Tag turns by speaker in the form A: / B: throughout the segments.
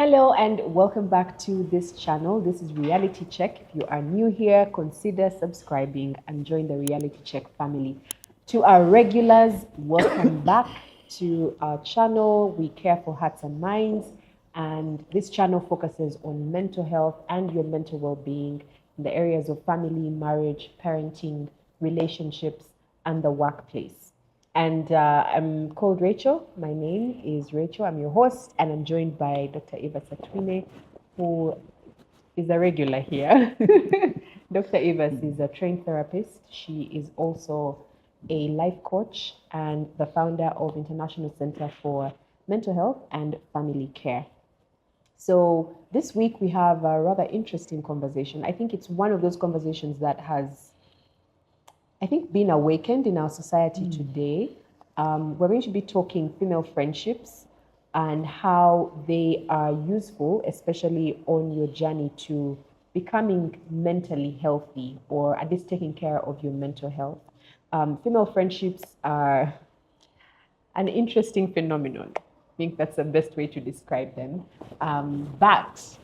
A: Hello and welcome back to this channel. This is Reality Check. If you are new here, consider subscribing and join the Reality Check family. To our regulars, welcome back to our channel. We care for hearts and minds, and this channel focuses on mental health and your mental well-being in the areas of family, marriage, parenting, relationships, and the workplace. And I'm called Rachel. My name is Rachel. I'm your host, and I'm joined by Dr. Eva Satwine, who is a regular here. Dr. Eva is a trained therapist. She is also a life coach and the founder of International Center for Mental Health and Family Care. So this week we have a rather interesting conversation. I think it's one of those conversations that has been awakened in our society today. We're going to be talking female friendships and how they are useful, especially on your journey to becoming mentally healthy, or at least taking care of your mental health. Female friendships are an interesting phenomenon. I think that's the best way to describe them. But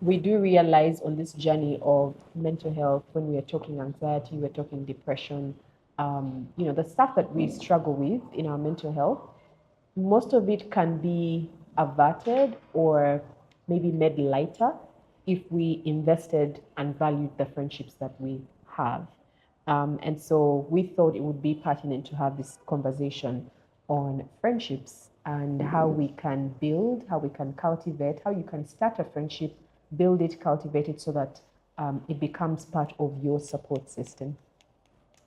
A: we do realize on this journey of mental health, when we are talking anxiety, we're talking depression, the stuff that we struggle with in our mental health, most of it can be averted or maybe made lighter if we invested and valued the friendships that we have. And so we thought it would be pertinent to have this conversation on friendships and how we can build, how we can cultivate, how you can start a friendship, build it, cultivate it so that it becomes part of your support system.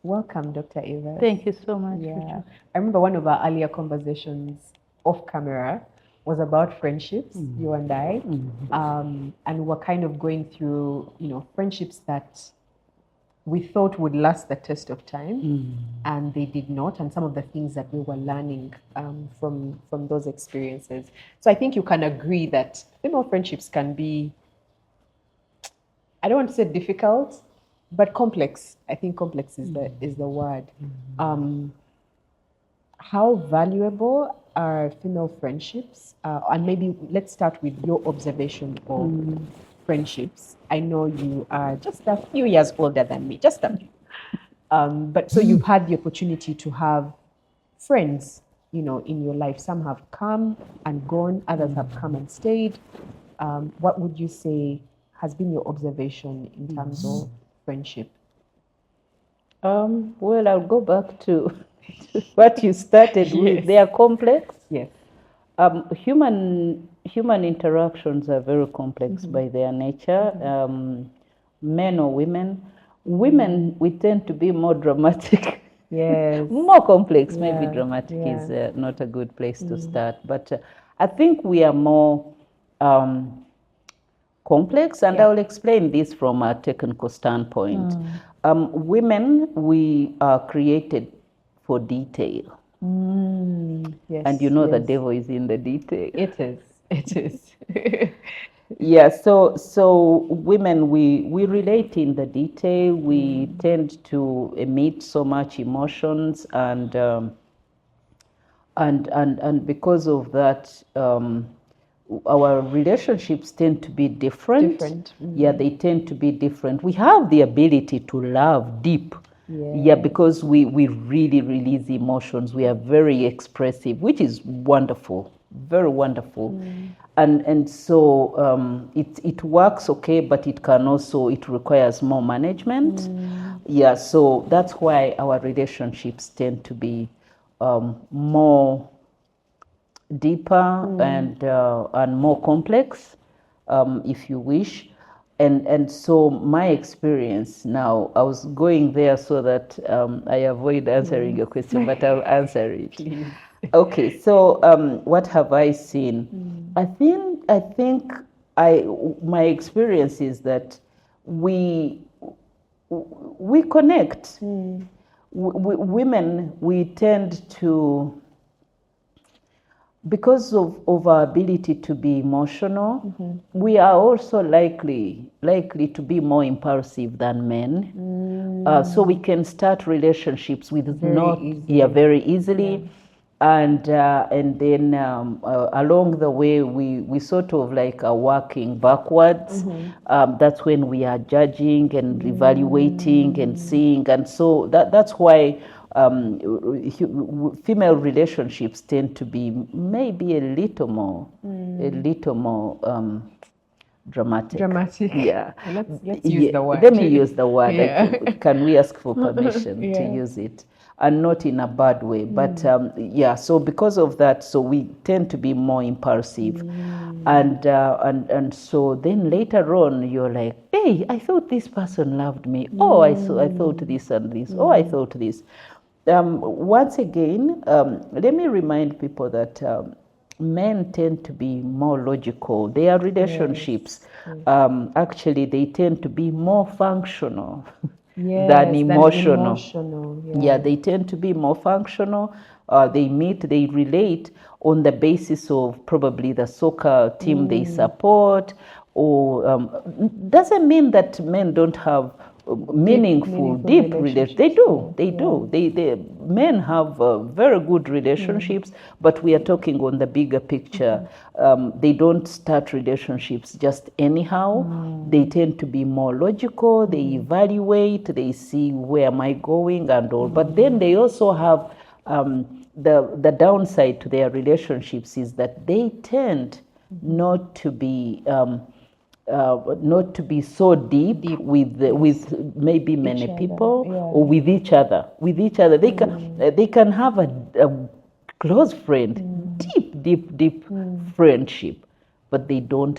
A: Welcome, Dr. Eva.
B: Thank you so much.
A: Yeah. I remember one of our earlier conversations off camera was about friendships, you and I, and we're kind of going through, friendships that we thought would last the test of time, and they did not, and some of the things that we were learning from those experiences. So I think you can agree that female friendships can be, I don't want to say difficult, but complex. I think complex is the word. How valuable are female friendships? And maybe let's start with your observation of friendships. I know you are just a few years older than me, just a few. But so you've had the opportunity to have friends, in your life. Some have come and gone, others have come and stayed. What would you say has been your observation in terms of friendship?
B: Well, I'll go back to what you started with. They are complex.
A: Yes.
B: Human interactions are very complex by their nature. Men or women. Women, we tend to be more dramatic.
A: Yes.
B: More complex. Maybe dramatic is not a good place to start. But I think we are more complex, and I will explain this from a technical standpoint. Women, we are created for detail.
A: Yes,
B: and the devil is in the detail.
A: It is.
B: Yeah, so women, we relate in the detail. We tend to emit so much emotions, and because of that, our relationships tend to be different. Yeah, they tend to be different. We have the ability to love deep. Yeah, because we really release emotions. We are very expressive, which is wonderful, very wonderful. And so it works okay, but it requires more management. Yeah, so that's why our relationships tend to be more deeper and more complex, if you wish. And so my experience now, I was going there so that I avoid answering your question, but I'll answer it.
A: Please.
B: Okay, so what have I seen? I think my experience is that we connect. Women, we tend to, because of our ability to be emotional, we are also likely to be more impulsive than men. So we can start relationships with very easily. and then along the way we sort of like are working backwards. That's when we are judging and evaluating and seeing, and so that's why female relationships tend to be maybe a little more dramatic. Yeah.
A: Let's use the word.
B: Let me use the word.
A: Yeah.
B: Can we ask for permission to use it? And not in a bad way, but so because of that, so we tend to be more impulsive, and so then later on you're like, hey, I thought this person loved me. Oh, I thought this and this. Oh, I thought this. Once again, let me remind people that men tend to be more logical. Their relationships, actually, they tend to be more functional. Than emotional. Yeah, they tend to be more functional. They meet, they relate on the basis of probably the soccer team they support, or doesn't mean that men don't have meaningful, deep relationships. They do. They men have very good relationships, but we are talking on the bigger picture. They don't start relationships just anyhow. They tend to be more logical. They evaluate. They see where am I going and all. But then they also have the downside to their relationships is that they tend not to be so deep with maybe many people or with each other. They can have a close friend, deep friendship, but they don't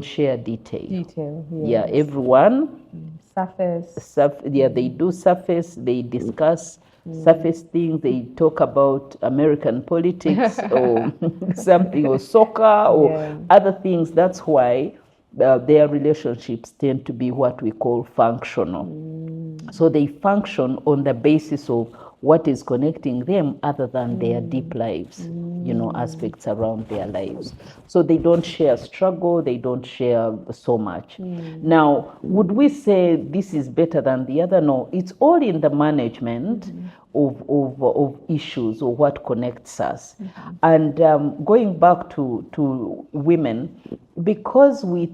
B: share detail. Yeah, everyone
A: surface.
B: They do surface. They discuss surface things. They talk about American politics or something, or soccer or other things. That's why their relationships tend to be what we call functional. So they function on the basis of what is connecting them other than their deep lives, aspects around their lives. So they don't share struggle, they don't share so much. Now, would we say this is better than the other? No, it's all in the management of issues or what connects us. And going back to women, because we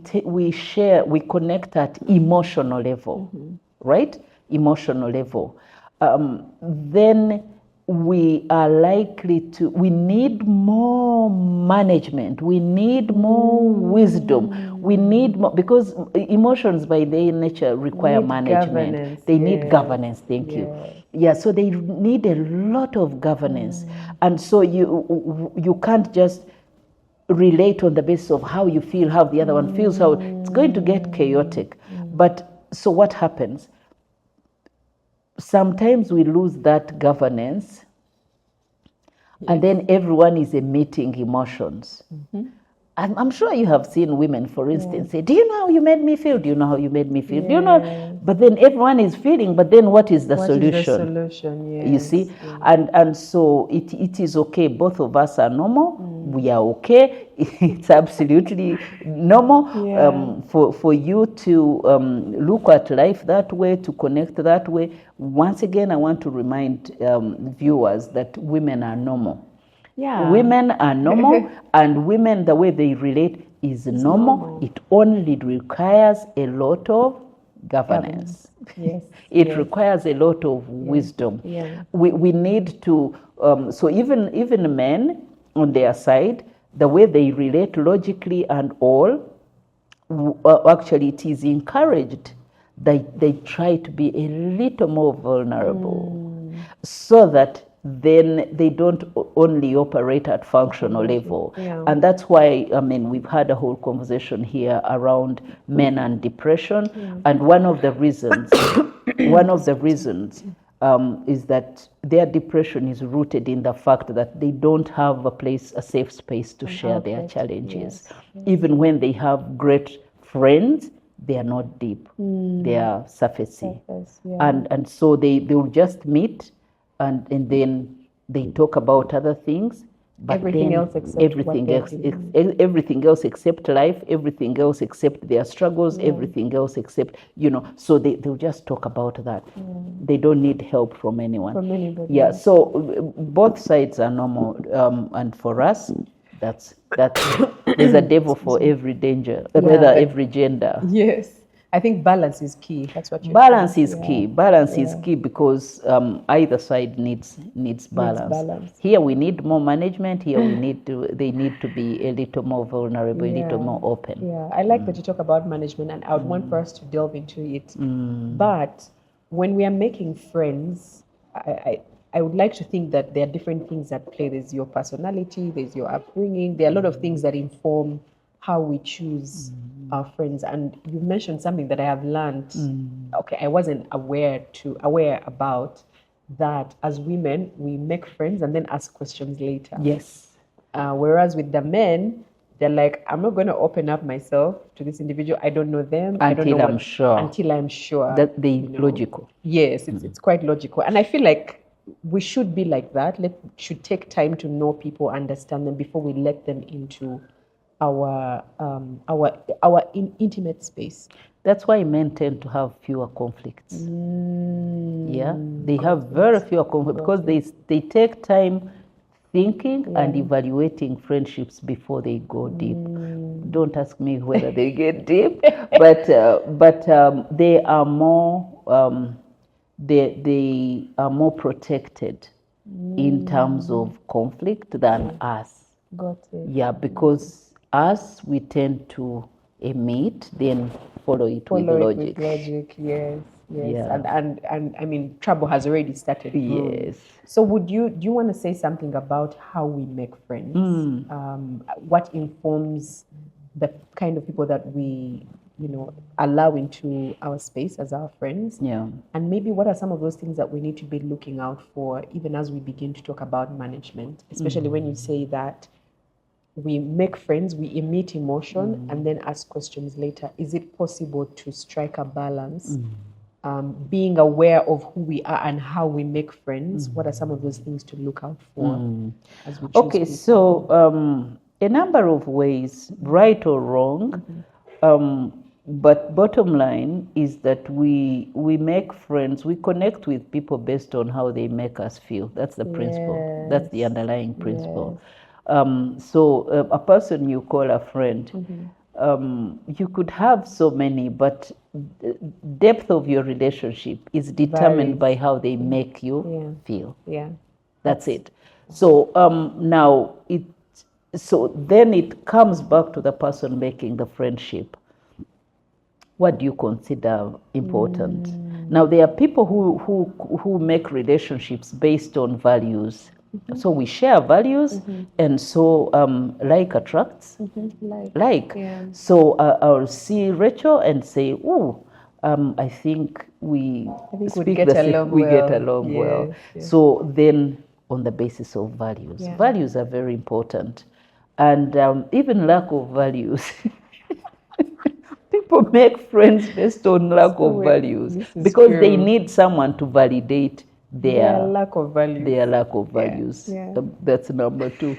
B: connect at emotional level, right? Emotional level. Then we are likely we need more management, we need more wisdom, we need more, because emotions by their nature require management. They need governance, thank you. Yeah, so they need a lot of governance. And so you can't just relate on the basis of how you feel, how the other one feels, how it's going to get chaotic. But so what happens? Sometimes we lose that governance, and then everyone is emitting emotions. I'm sure you have seen women, for instance, say, do you know how you made me feel? Do you know how you made me feel? Do you know? But then everyone is feeling, but then what is the solution? You see? And so it is okay. Both of us are normal. We are okay. It's absolutely normal for you to look at life that way, to connect that way. Once again, I want to remind viewers that women are normal. Women are normal, and women, the way they relate is normal. It only requires a lot of governance. It requires a lot of wisdom. We need to, so even men on their side, the way they relate logically and all, actually it is encouraged that they try to be a little more vulnerable, so that then they don't only operate at functional level. And that's why, we've had a whole conversation here around men and depression. And one of the reasons is that their depression is rooted in the fact that they don't have a safe space to share their challenges. Even when they have great friends, they are not deep. They are surfacey. And so they will just meet, and then they talk about other things. but
A: everything
B: then
A: else except
B: everything
A: what
B: else, everything else except life, everything else except their struggles, everything else except, so they'll just talk about that. They don't need help from anyone.
A: From anybody.
B: Yeah, so both sides are normal, and for us, that's there's a devil for every danger, rather every gender.
A: Yes. I think balance is key. That's what you're
B: Balance
A: saying.
B: is key. Balance is key because either side needs balance. Here we need more management. Here they need to be a little more vulnerable, a little more open.
A: Yeah, I like that you talk about management, and I would want for us to delve into it. But when we are making friends, I would like to think that there are different things at play. There's your personality, there's your upbringing. There are a lot of things that inform how we choose our friends. And you mentioned something that I have learned. Okay, I wasn't aware about that. As women, we make friends and then ask questions later.
B: Yes.
A: Whereas with the men, they're like, I'm not going to open up myself to this individual. I don't know them.
B: Until I'm
A: sure.
B: That they logical.
A: Yes, it's quite logical. And I feel like we should be like that. Should take time to know people, understand them before we let them into our intimate space.
B: That's why men tend to have fewer conflicts. Yeah, they have very fewer conflicts because they take time thinking and evaluating friendships before they go deep. Don't ask me whether they get deep, but they are more they are more protected in terms of conflict than us.
A: Got it.
B: Yeah, because us, we tend to emit, then follow it with logic.
A: Yes.
B: Yeah.
A: And I mean, trouble has already started.
B: Yes.
A: So do you want to say something about how we make friends? What informs the kind of people that we, allow into our space as our friends?
B: Yeah.
A: And maybe what are some of those things that we need to be looking out for, even as we begin to talk about management, especially when you say that we make friends, we emit emotion, and then ask questions later. Is it possible to strike a balance? Being aware of who we are and how we make friends. What are some of those things to look out for as we choose
B: Okay,
A: people?
B: so a number of ways, right or wrong, but bottom line is that we make friends, we connect with people based on how they make us feel. That's the principle. That's the underlying principle. So a person you call a friend, you could have so many, but depth of your relationship is determined by how they make you feel.
A: Yeah,
B: that's it. So now then it comes back to the person making the friendship. What do you consider important? Now there are people who make relationships based on values. So we share values, and so like attracts like. So I'll see Rachel and say, "Oh, I think we get along well." So then, on the basis of values, values are very important, and even lack of values. People make friends based on lack of values because they need someone to validate their lack of values. That's number 2.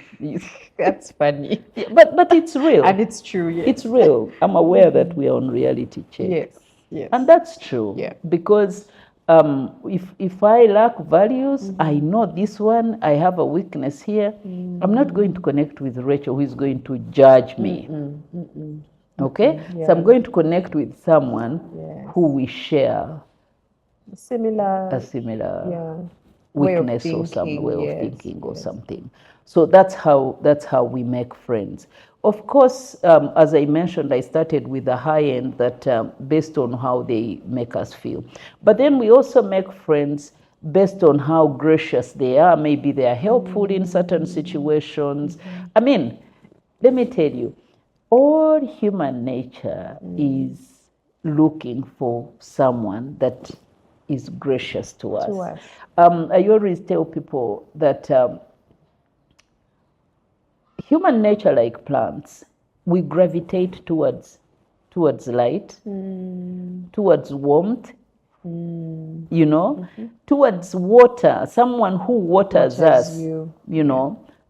A: That's funny.
B: But it's real.
A: And it's true, yes.
B: It's real. I'm aware that we are on reality check.
A: Yes.
B: And that's true. Yeah. Because if I lack values, I know this one, I have a weakness here. I'm not going to connect with Rachel who is going to judge me. Okay? So I'm going to connect with someone who we share a similar weakness or some way of thinking or something. So that's how we make friends. Of course, as I mentioned, I started with the high end that based on how they make us feel. But then we also make friends based on how gracious they are. Maybe they are helpful in certain situations. I mean, let me tell you, all human nature is looking for someone that is gracious to us. I always tell people that human nature, like plants, we gravitate towards light, towards warmth, towards water, someone who waters us,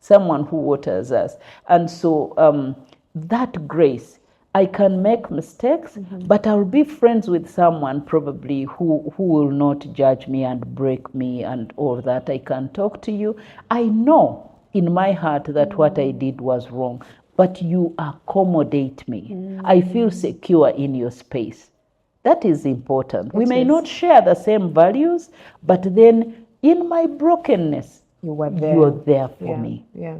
B: someone who waters us. And so that grace, I can make mistakes, but I'll be friends with someone probably who will not judge me and break me and all that. I can talk to you. I know in my heart that what I did was wrong, but you accommodate me. I feel secure in your space. That is important. We may not share the same values, but then in my brokenness, you're there for me.
A: Yeah.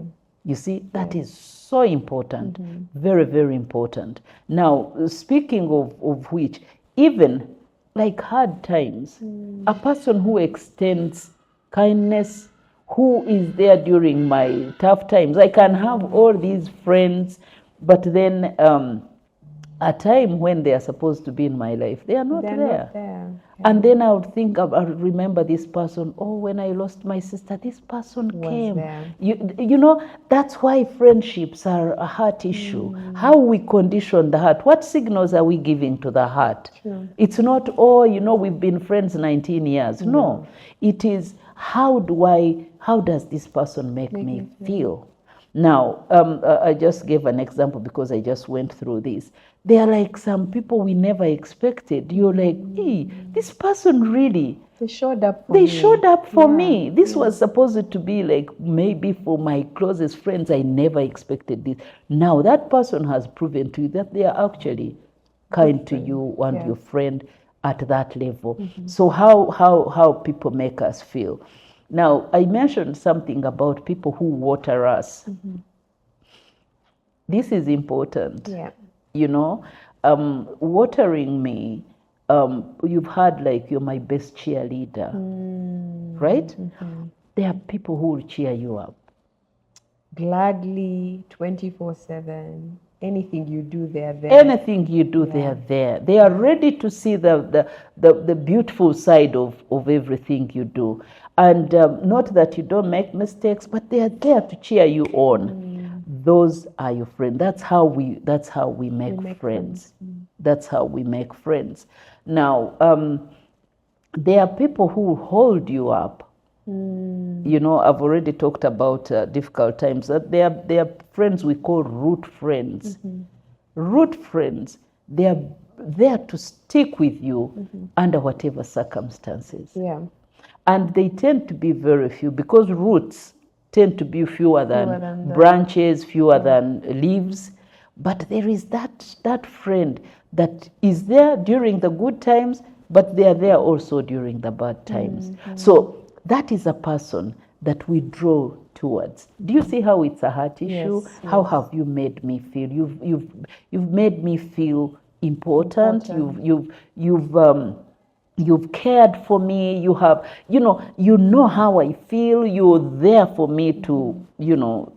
B: You see, that is so important, very, very important. Now, speaking of which, even like hard times, a person who extends kindness, who is there during my tough times. I can have all these friends, but then a time when they are supposed to be in my life, they are not there.
A: Not there. Yeah.
B: And then I would think, I would remember this person. Oh, when I lost my sister, this person came.
A: There.
B: You know, that's why friendships are a heart issue. How we condition the heart. What signals are we giving to the heart?
A: True.
B: It's not, oh, you know, we've been friends 19 years. No. It is, how does this person make me feel? Now, I just gave an example because I just went through this. They are like some people we never expected. You're like, hey, this person really.
A: They showed up for
B: me.
A: me.
B: They showed up for me. This was supposed to be like maybe for my closest friends. I never expected this. Now that person has proven to you that they are actually kind to you and your friend at that level. So how people make us feel. Now, I mentioned something about people who water us. This is important.
A: Yeah.
B: You know, watering me, you've had like, you're my best cheerleader, right? There are people who will cheer you up.
A: Gladly, 24/7. Anything you do, they're there.
B: Anything you do, they're there. They are ready to see the beautiful side of everything you do. And not that you don't make mistakes, but they are there to cheer you on. Those are your friends. That's how we make friends. That's how we make friends. Now, there are people who hold you up. You know, I've already talked about difficult times. That they are friends we call root friends. Root friends, they are there to stick with you under whatever circumstances.
A: Yeah.
B: And they tend to be very few because roots tend to be fewer than branches, fewer than leaves. But there is that friend that is there during the good times, but they are there also during the bad times. So that is a person that we draw towards. Do you see how it's a heart issue?
A: Yes,
B: how have you made me feel? You've made me feel important. You've cared for me. You have, you know how I feel. You're there for me to,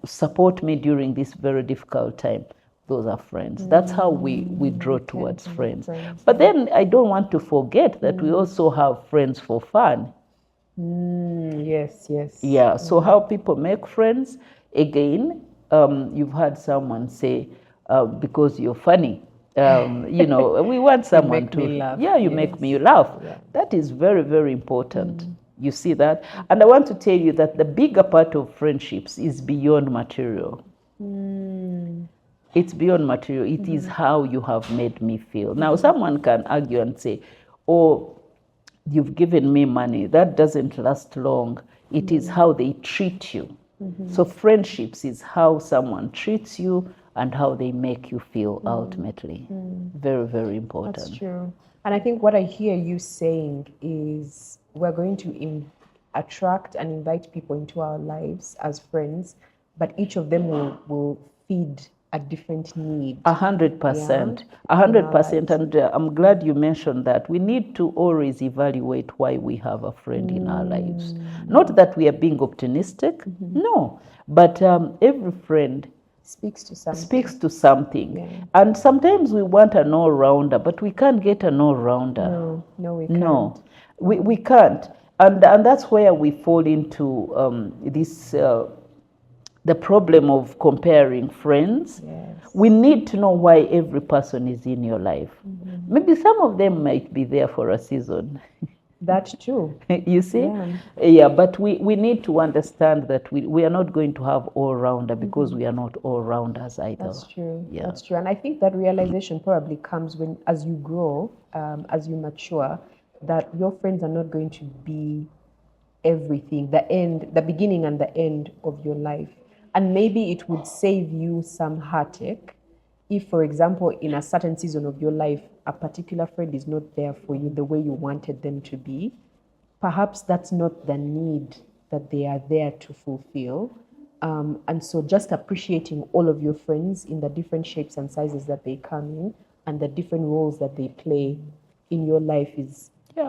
B: support me during this very difficult time. Those are friends. That's how we draw towards friends. But then I don't want to forget that we also have friends for fun.
A: Yes.
B: Yeah, so how people make friends, again, you've heard someone say, because you're funny. We want someone to
A: laugh.
B: Yeah, you make me laugh. Yeah. That is very, very important. You see that? And I want to tell you that the bigger part of friendships is beyond material. It's beyond material. It is how you have made me feel. Now, someone can argue and say, oh, you've given me money. That doesn't last long. It is how they treat you. So friendships is how someone treats you and how they make you feel ultimately. Very, very important.
A: That's true. And I think what I hear you saying is we're going to attract and invite people into our lives as friends, but each of them will feed a different need.
B: 100%. 100%. And I'm glad you mentioned that. We need to always evaluate why we have a friend in our lives. Not that we are being optimistic, no. But every friend
A: speaks to something.
B: Yeah. And sometimes we want an all-rounder, but we can't get an all-rounder.
A: No, we can't.
B: No, we can't. And that's where we fall into this the problem of comparing friends.
A: Yes.
B: We need to know why every person is in your life. Maybe some of them might be there for a season.
A: That too.
B: You see? Yeah, but we need to understand that we are not going to have all-rounder because we are not all-rounders either.
A: That's true.
B: Yeah.
A: That's true. And I think that realization probably comes when, as you grow, as you mature, that your friends are not going to be everything, the beginning and the end of your life. And maybe it would save you some heartache if, for example, in a certain season of your life, a particular friend is not there for you the way you wanted them to be. Perhaps that's not the need that they are there to fulfill. And so just appreciating all of your friends in the different shapes and sizes that they come in and the different roles that they play in your life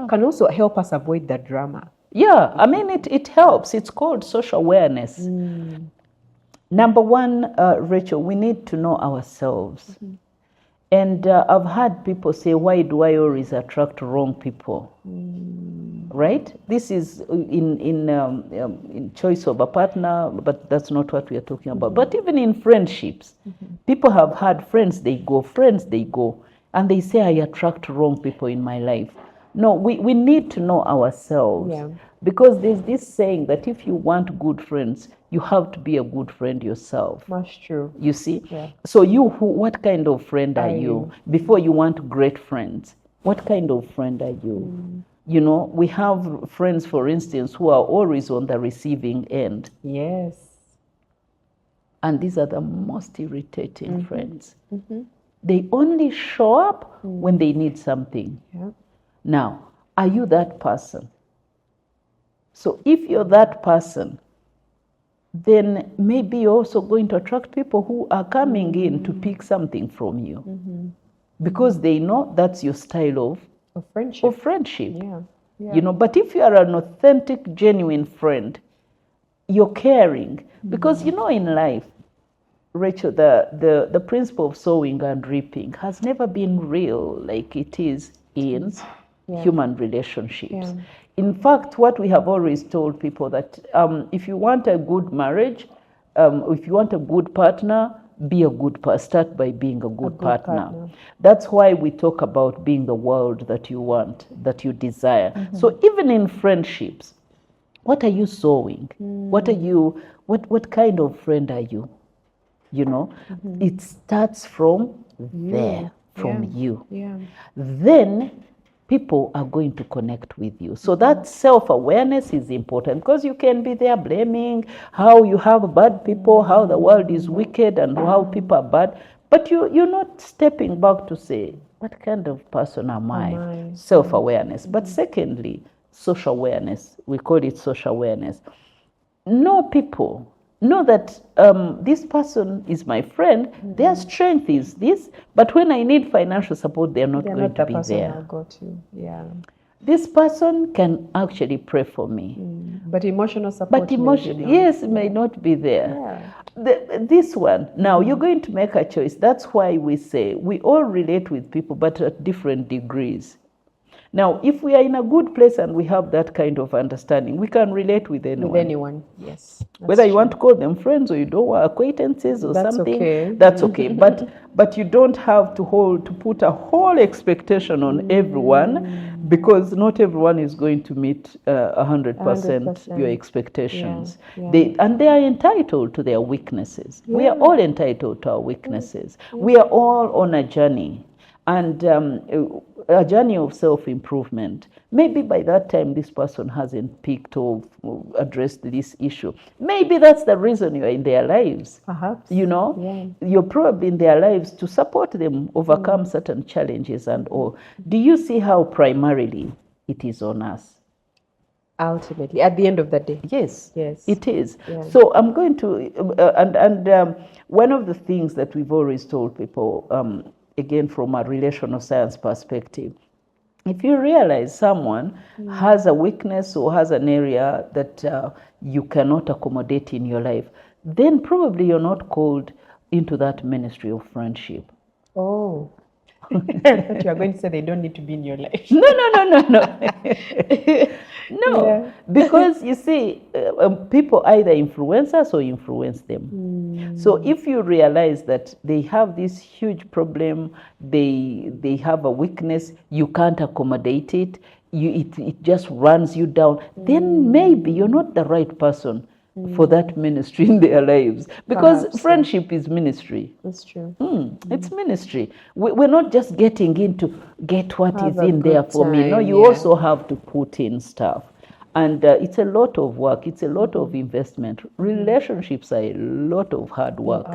A: can also help us avoid the drama.
B: Yeah, I mean, it helps. It's called social awareness. Number one, Rachel, we need to know ourselves. And I've had people say, why do I always attract wrong people? Right? This is in choice of a partner, but that's not what we are talking about. But even in friendships, people have had friends, they go, and they say, I attract wrong people in my life. No, we need to know ourselves.
A: Yeah.
B: Because there's this saying that if you want good friends, you have to be a good friend yourself.
A: That's true.
B: You see?
A: Yeah.
B: So what kind of friend are you? Before you want great friends, what kind of friend are you? You know, we have friends, for instance, who are always on the receiving end.
A: Yes.
B: And these are the most irritating friends. They only show up when they need something.
A: Yeah.
B: Now, are you that person? So if you're that person, then maybe you're also going to attract people who are coming in to pick something from you. Because they know that's your style of friendship.
A: Yeah.
B: You know, but if you are an authentic, genuine friend, you're caring. Because, you know, in life, Rachel, the principle of sowing and reaping has never been real like it is in human relationships. Yeah. In fact, what we have always told people that if you want a good marriage, if you want a good partner, start by being a good partner. That's why we talk about being the world that you want, that you desire. So even in friendships, what are you sowing? What kind of friend are you? You know, it starts from there, from you.
A: Yeah.
B: Then people are going to connect with you. So that self-awareness is important because you can be there blaming how you have bad people, how the world is wicked and how people are bad. But you're not stepping back to say, what kind of person am I? Self-awareness. But secondly, social awareness. We call it social awareness. Know people. Know that this person is my friend, their strength is this, but when I need financial support, they're not going to be there.
A: I'll go to. Yeah.
B: This person can actually pray for me.
A: But emotional support
B: may not be there. Yeah. This one, now you're going to make a choice. That's why we say we all relate with people, but at different degrees. Now, if we are in a good place and we have that kind of understanding, we can relate with anyone.
A: With anyone, yes.
B: Whether you want to call them friends or you don't want acquaintances or something,
A: okay.
B: That's okay. But you don't have to put a whole expectation on everyone, because not everyone is going to meet 100% your expectations. Yeah. They are entitled to their weaknesses. Yeah. We are all entitled to our weaknesses. Yeah. We are all on a journey. And a journey of self-improvement. Maybe by that time this person hasn't picked or addressed this issue. Maybe that's the reason you're in their lives.
A: Perhaps.
B: You know, you're probably in their lives to support them overcome certain challenges and all. Do you see how primarily it is on us?
A: Ultimately, at the end of the day.
B: Yes, it is.
A: Yeah.
B: So I'm going to, one of the things that we've always told people, again, from a relational science perspective, if you realize someone has a weakness or has an area that you cannot accommodate in your life, then probably you're not called into that ministry of friendship.
A: Oh. I thought you were going to say they don't need to be in your life.
B: No. No, because you see, people either influence us or influence them. So if you realize that they have this huge problem, they have a weakness, you can't accommodate it, it just runs you down, then maybe you're not the right person for that ministry in their lives. Because
A: Perhaps,
B: friendship is ministry.
A: That's true.
B: It's ministry. We're not just getting into get what
A: Have
B: is
A: a
B: in there
A: good
B: for me. No,
A: time,
B: you
A: yeah.
B: also have to put in stuff. And it's a lot of work. It's a lot of investment. Relationships are a lot of hard work.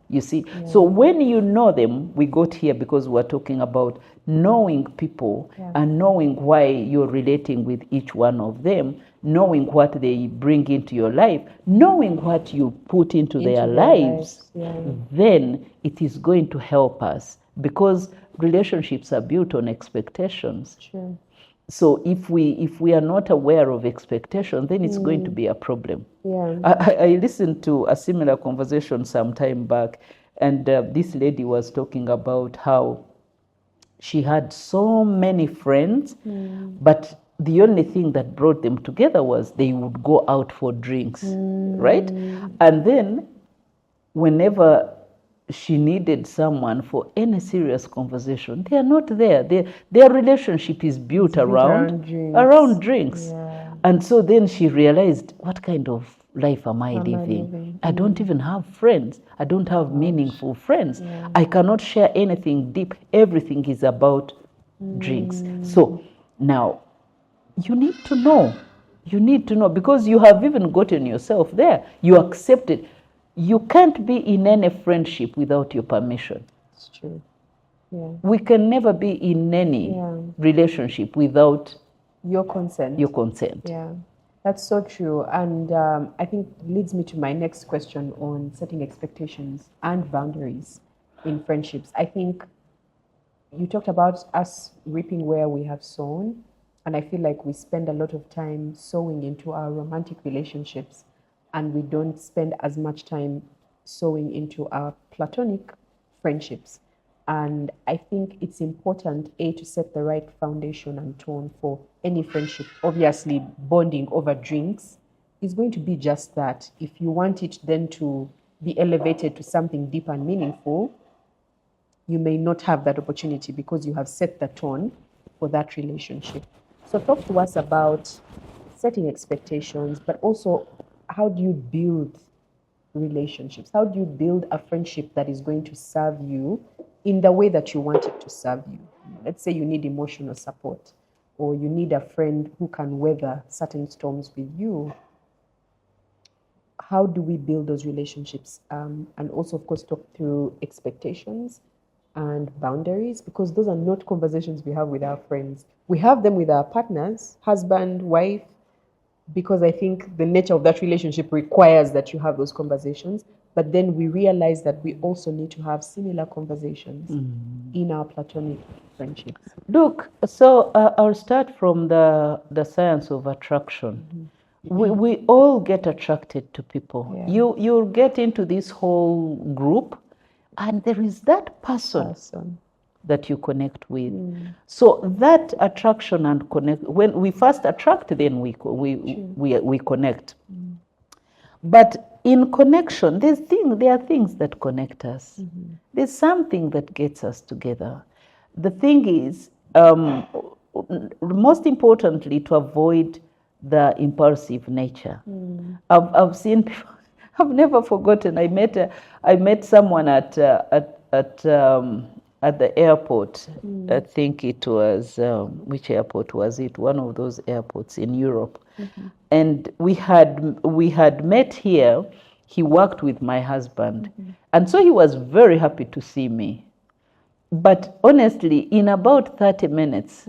B: You see. So when you know them, we got here because we're talking about knowing people and knowing why you're relating with each one of them, knowing what they bring into your life, knowing what you put into their lives, then it is going to help us, because relationships are built on expectations.
A: Sure.
B: So if we are not aware of expectation, then it's going to be a problem.
A: Yeah.
B: I listened to a similar conversation some time back, and this lady was talking about how she had so many friends, but the only thing that brought them together was they would go out for drinks, right? And then whenever she needed someone for any serious conversation, they are not there. Their relationship is built around drinks.
A: Yeah.
B: And so then she realized, what kind of life am I living? I don't even have friends. I don't have meaningful friends. I cannot share anything deep. Everything is about drinks. So now you need to know. You need to know, because you have even gotten yourself there. You accept it. You can't be in any friendship without your permission.
A: It's true. Yeah.
B: We can never be in any relationship without
A: your consent. Yeah, that's so true. And I think leads me to my next question on setting expectations and boundaries in friendships. I think you talked about us reaping where we have sown. And I feel like we spend a lot of time sowing into our romantic relationships, and we don't spend as much time sowing into our platonic friendships. And I think it's important, to set the right foundation and tone for any friendship. Obviously, bonding over drinks is going to be just that. If you want it then to be elevated to something deep and meaningful, you may not have that opportunity because you have set the tone for that relationship. So talk to us about setting expectations, but also how do you build relationships? How do you build a friendship that is going to serve you in the way that you want it to serve you? Let's say you need emotional support, or you need a friend who can weather certain storms with you. How do we build those relationships? And also, of course, talk through expectations and boundaries, because those are not conversations we have with our friends. We have them with our partners, husband, wife, because I think the nature of that relationship requires that you have those conversations. But then we realize that we also need to have similar conversations in our platonic friendships.
B: Look, so I'll start from the science of attraction. We all get attracted to people. Yeah. You'll get into this whole group, and there is that person that you connect with. So that attraction and connect, when we first attract, then we connect. But in connection, there are things that connect us. There's something that gets us together. The thing is, most importantly, to avoid the impulsive nature. I've seen people. I've never forgotten. I met someone at the airport. I think it was which airport was it? One of those airports in Europe. And we had met here. He worked with my husband, and so he was very happy to see me. But honestly, in about 30 minutes,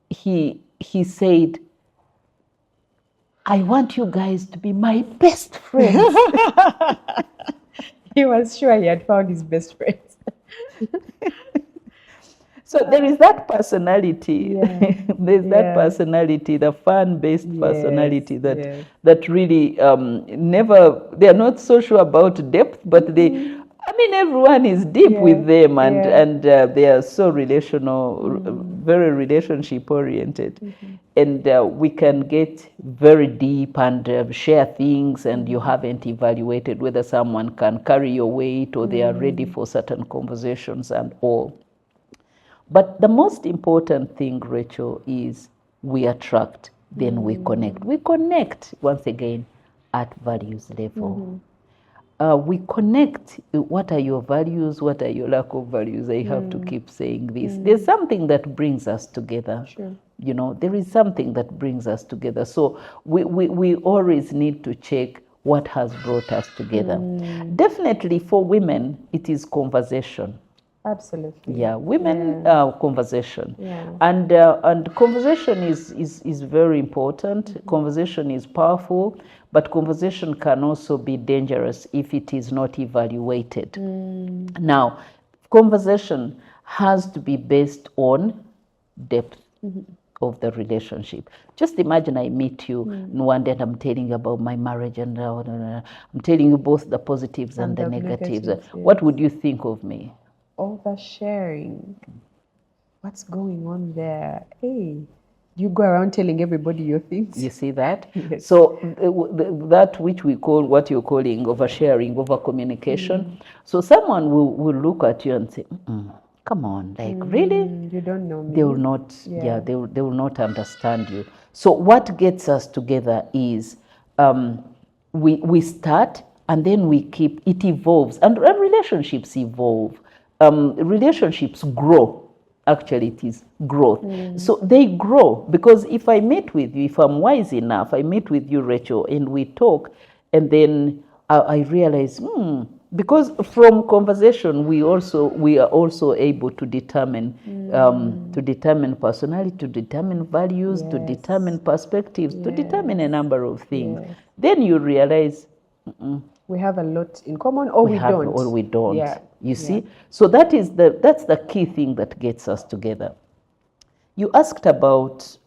B: he said, "I want you guys to be my best friends."
A: He was sure he had found his best friends.
B: So there is that personality. There's that personality, the fun-based personality that really they are not so sure about depth, but everyone is deep with them, and they are so relational, very relationship oriented. And we can get very deep and share things, and you haven't evaluated whether someone can carry your weight or they are ready for certain conversations and all. But the most important thing, Rachel, is we attract, then we connect. We connect, once again, at values level. We connect. What are your values? What are your lack of values? I have to keep saying this. There's something that brings us together.
A: Sure.
B: You know, there is something that brings us together. So we always need to check what has brought us together. Definitely for women, it is conversation.
A: Absolutely.
B: Yeah, women conversation.
A: Yeah.
B: And conversation is very important. Conversation is powerful, but conversation can also be dangerous if it is not evaluated. Now, conversation has to be based on depth of the relationship. Just imagine I meet you one day and I'm telling you about my marriage and I'm telling you both the positives and the negatives.
A: Yes.
B: What would you think of me?
A: Oversharing. What's going on there? Hey, you go around telling everybody your things.
B: You see that?
A: Yes.
B: So that which we call, what you're calling oversharing, over communication. So someone will look at you and say, come on, like really?
A: You don't know me.
B: They will not, they will not understand you. So what gets us together is we start and then we keep, it evolves, and relationships evolve. Relationships grow. Actually, it is growth. So they grow, because if I meet with you, if I'm wise enough, I meet with you, Rachel, and we talk, and then I realize, because from conversation we are also able to determine personality, to determine values, to determine perspectives, to determine a number of things. Then you realize
A: we have a lot in common, or we don't.
B: Or we don't.
A: Yeah.
B: You see? So that's the key thing that gets us together. You asked about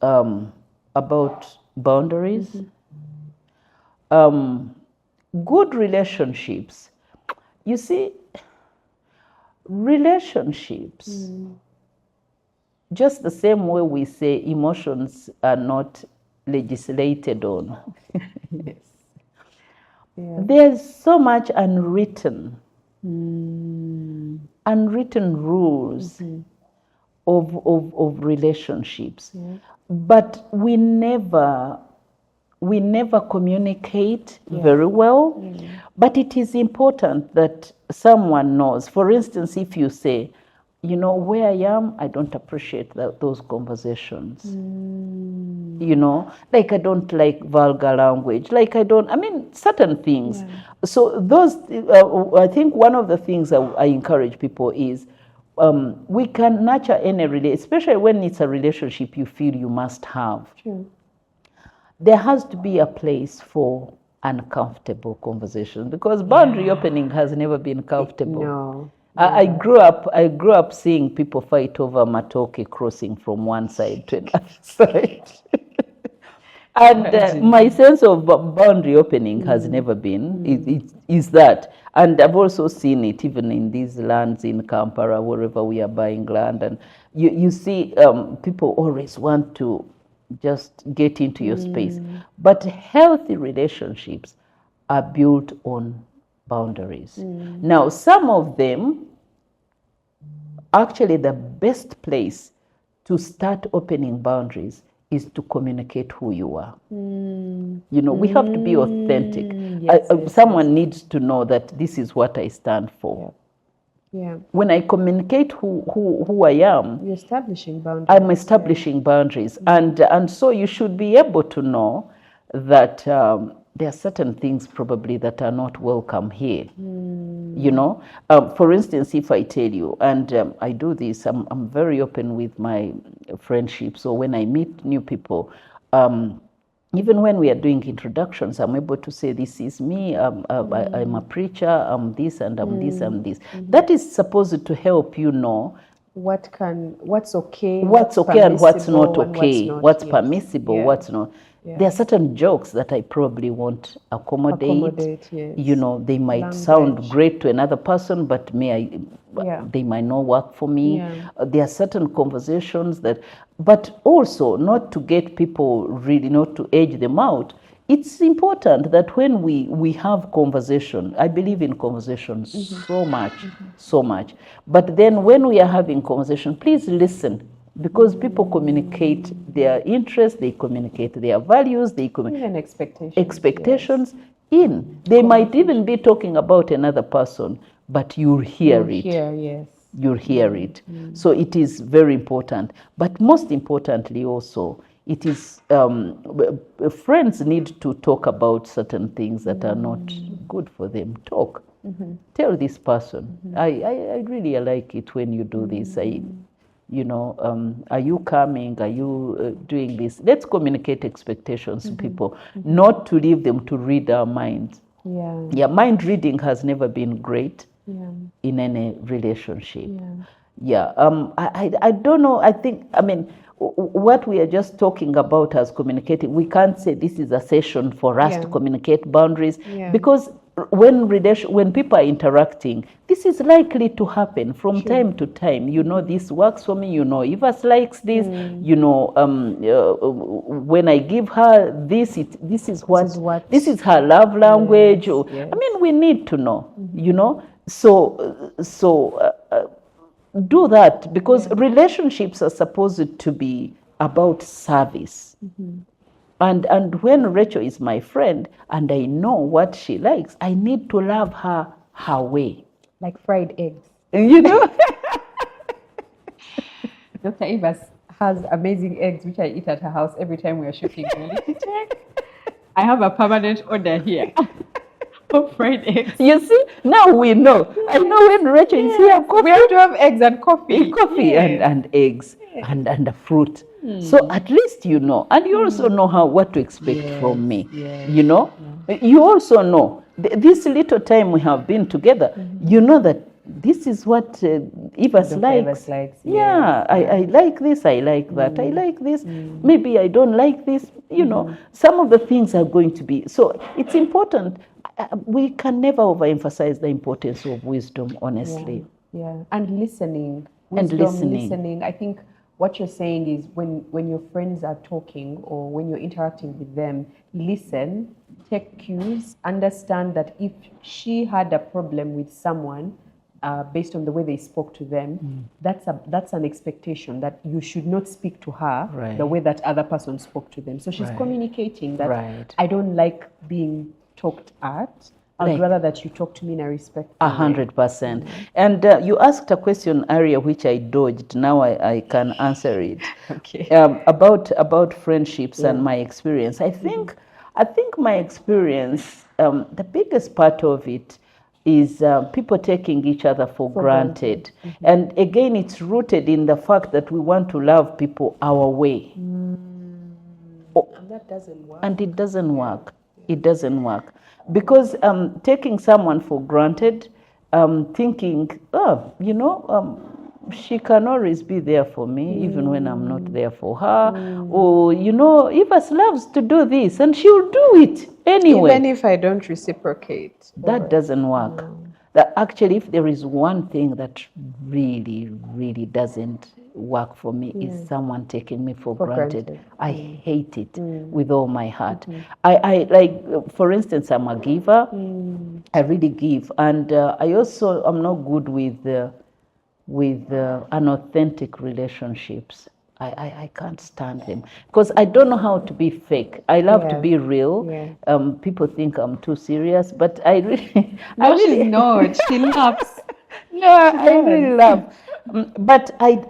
B: boundaries. Good relationships. You see, relationships, just the same way we say emotions are not legislated on.
A: Yes.
B: There's so much unwritten rules of relationships, but we never communicate very well. But it is important that someone knows. For instance, if you say, you know, where I am, I don't appreciate those conversations. You know, like I don't like vulgar language, like certain things. So those, I think one of the things I encourage people is, we can nurture any relationship, especially when it's a relationship you feel you must have.
A: True.
B: There has to be a place for uncomfortable conversation, because boundary opening has never been comfortable.
A: No.
B: I grew up seeing people fight over matoke crossing from one side to another side. And my sense of boundary opening has never been, is that. And I've also seen it even in these lands in Kampala, wherever we are buying land. And you see people always want to just get into your space. But healthy relationships are built on boundaries. Now, some of them, actually the best place to start opening boundaries is to communicate who you are. You know, we have to be authentic. Someone needs to know that this is what I stand for.
A: Yeah.
B: When I communicate who I am,
A: you're establishing boundaries.
B: I'm establishing boundaries. And so you should be able to know that there are certain things probably that are not welcome here. You know, for instance, if I tell you, and I do this, I'm very open with my friendships. So when I meet new people, even when we are doing introductions, I'm able to say, this is me, I'm a preacher, I'm this, and I'm this, and this. That is supposed to help you know
A: what's okay,
B: and what's not okay, what's permissible, what's not. There are certain jokes that I probably won't accommodate. You know, they might sound great to another person, but they might not work for me. There are certain conversations that, but also not to get people really, not to edge them out, it's important that when we have conversation, I believe in conversations so much, so much. But then when we are having conversation, please listen, because people communicate their interests, they communicate their values, they
A: even
B: expectations in. They might even be talking about another person, but you'll hear it.
A: Yes.
B: You'll hear it. So it is very important. But most importantly also, it is friends need to talk about certain things that are not good for them. Talk. Tell this person, I really like it when you do this. Are you coming? Are you doing this? Let's communicate expectations to people, not to leave them to read our minds. Yeah, mind reading has never been great in any relationship. I don't know. What we are just talking about as communicating, we can't say this is a session for us to communicate boundaries, because when people are interacting, this is likely to happen from time to time. This works for me. Ivas likes this. When I give her this, this is her love language. We need to know. So do that, because relationships are supposed to be about service. And when Rachel is my friend and I know what she likes, I need to love her way.
A: Like fried eggs. Dr. Evas has amazing eggs, which I eat at her house every time we are shooting Reality Check. I have a permanent order here of fried eggs.
B: You see, now we know. I know when Rachel is here,
A: we have to have eggs and coffee.
B: And eggs and a fruit. So at least you know. And you also know what to expect from me. You also know this little time we have been together, you know that this is what Evas likes. I like this, I like that, I like this. Maybe I don't like this. Some of the things are going to be. So it's important. We can never overemphasize the importance of wisdom, honestly.
A: And listening. Listening. I think what you're saying is when your friends are talking or when you're interacting with them, listen, take cues, understand that if she had a problem with someone based on the way they spoke to them, that's an expectation that you should not speak to her the way that other person spoke to them. So she's communicating that I don't like being talked at. I'd rather that you talk to me in a respectful way.
B: 100%. And you asked a question earlier which I dodged. Now I can answer it.
A: Okay.
B: About friendships and my experience. I think my experience, the biggest part of it is people taking each other for granted. And again, it's rooted in the fact that we want to love people our way.
A: And that doesn't work.
B: And it doesn't work. It doesn't work. Because taking someone for granted, thinking, she can always be there for me, even when I'm not there for her. Or, Evas loves to do this, and she'll do it anyway.
A: Even if I don't reciprocate.
B: That doesn't work. That actually, if there is one thing that really, really doesn't work for me, is someone taking me for granted. I hate it with all my heart. I like, for instance, I'm a giver. I really give, and I also am not good with unauthentic relationships. I can't stand them because I don't know how to be fake. I love to be real. People think I'm too serious, but I really...
A: she's not. She laughs.
B: I really love. But I'm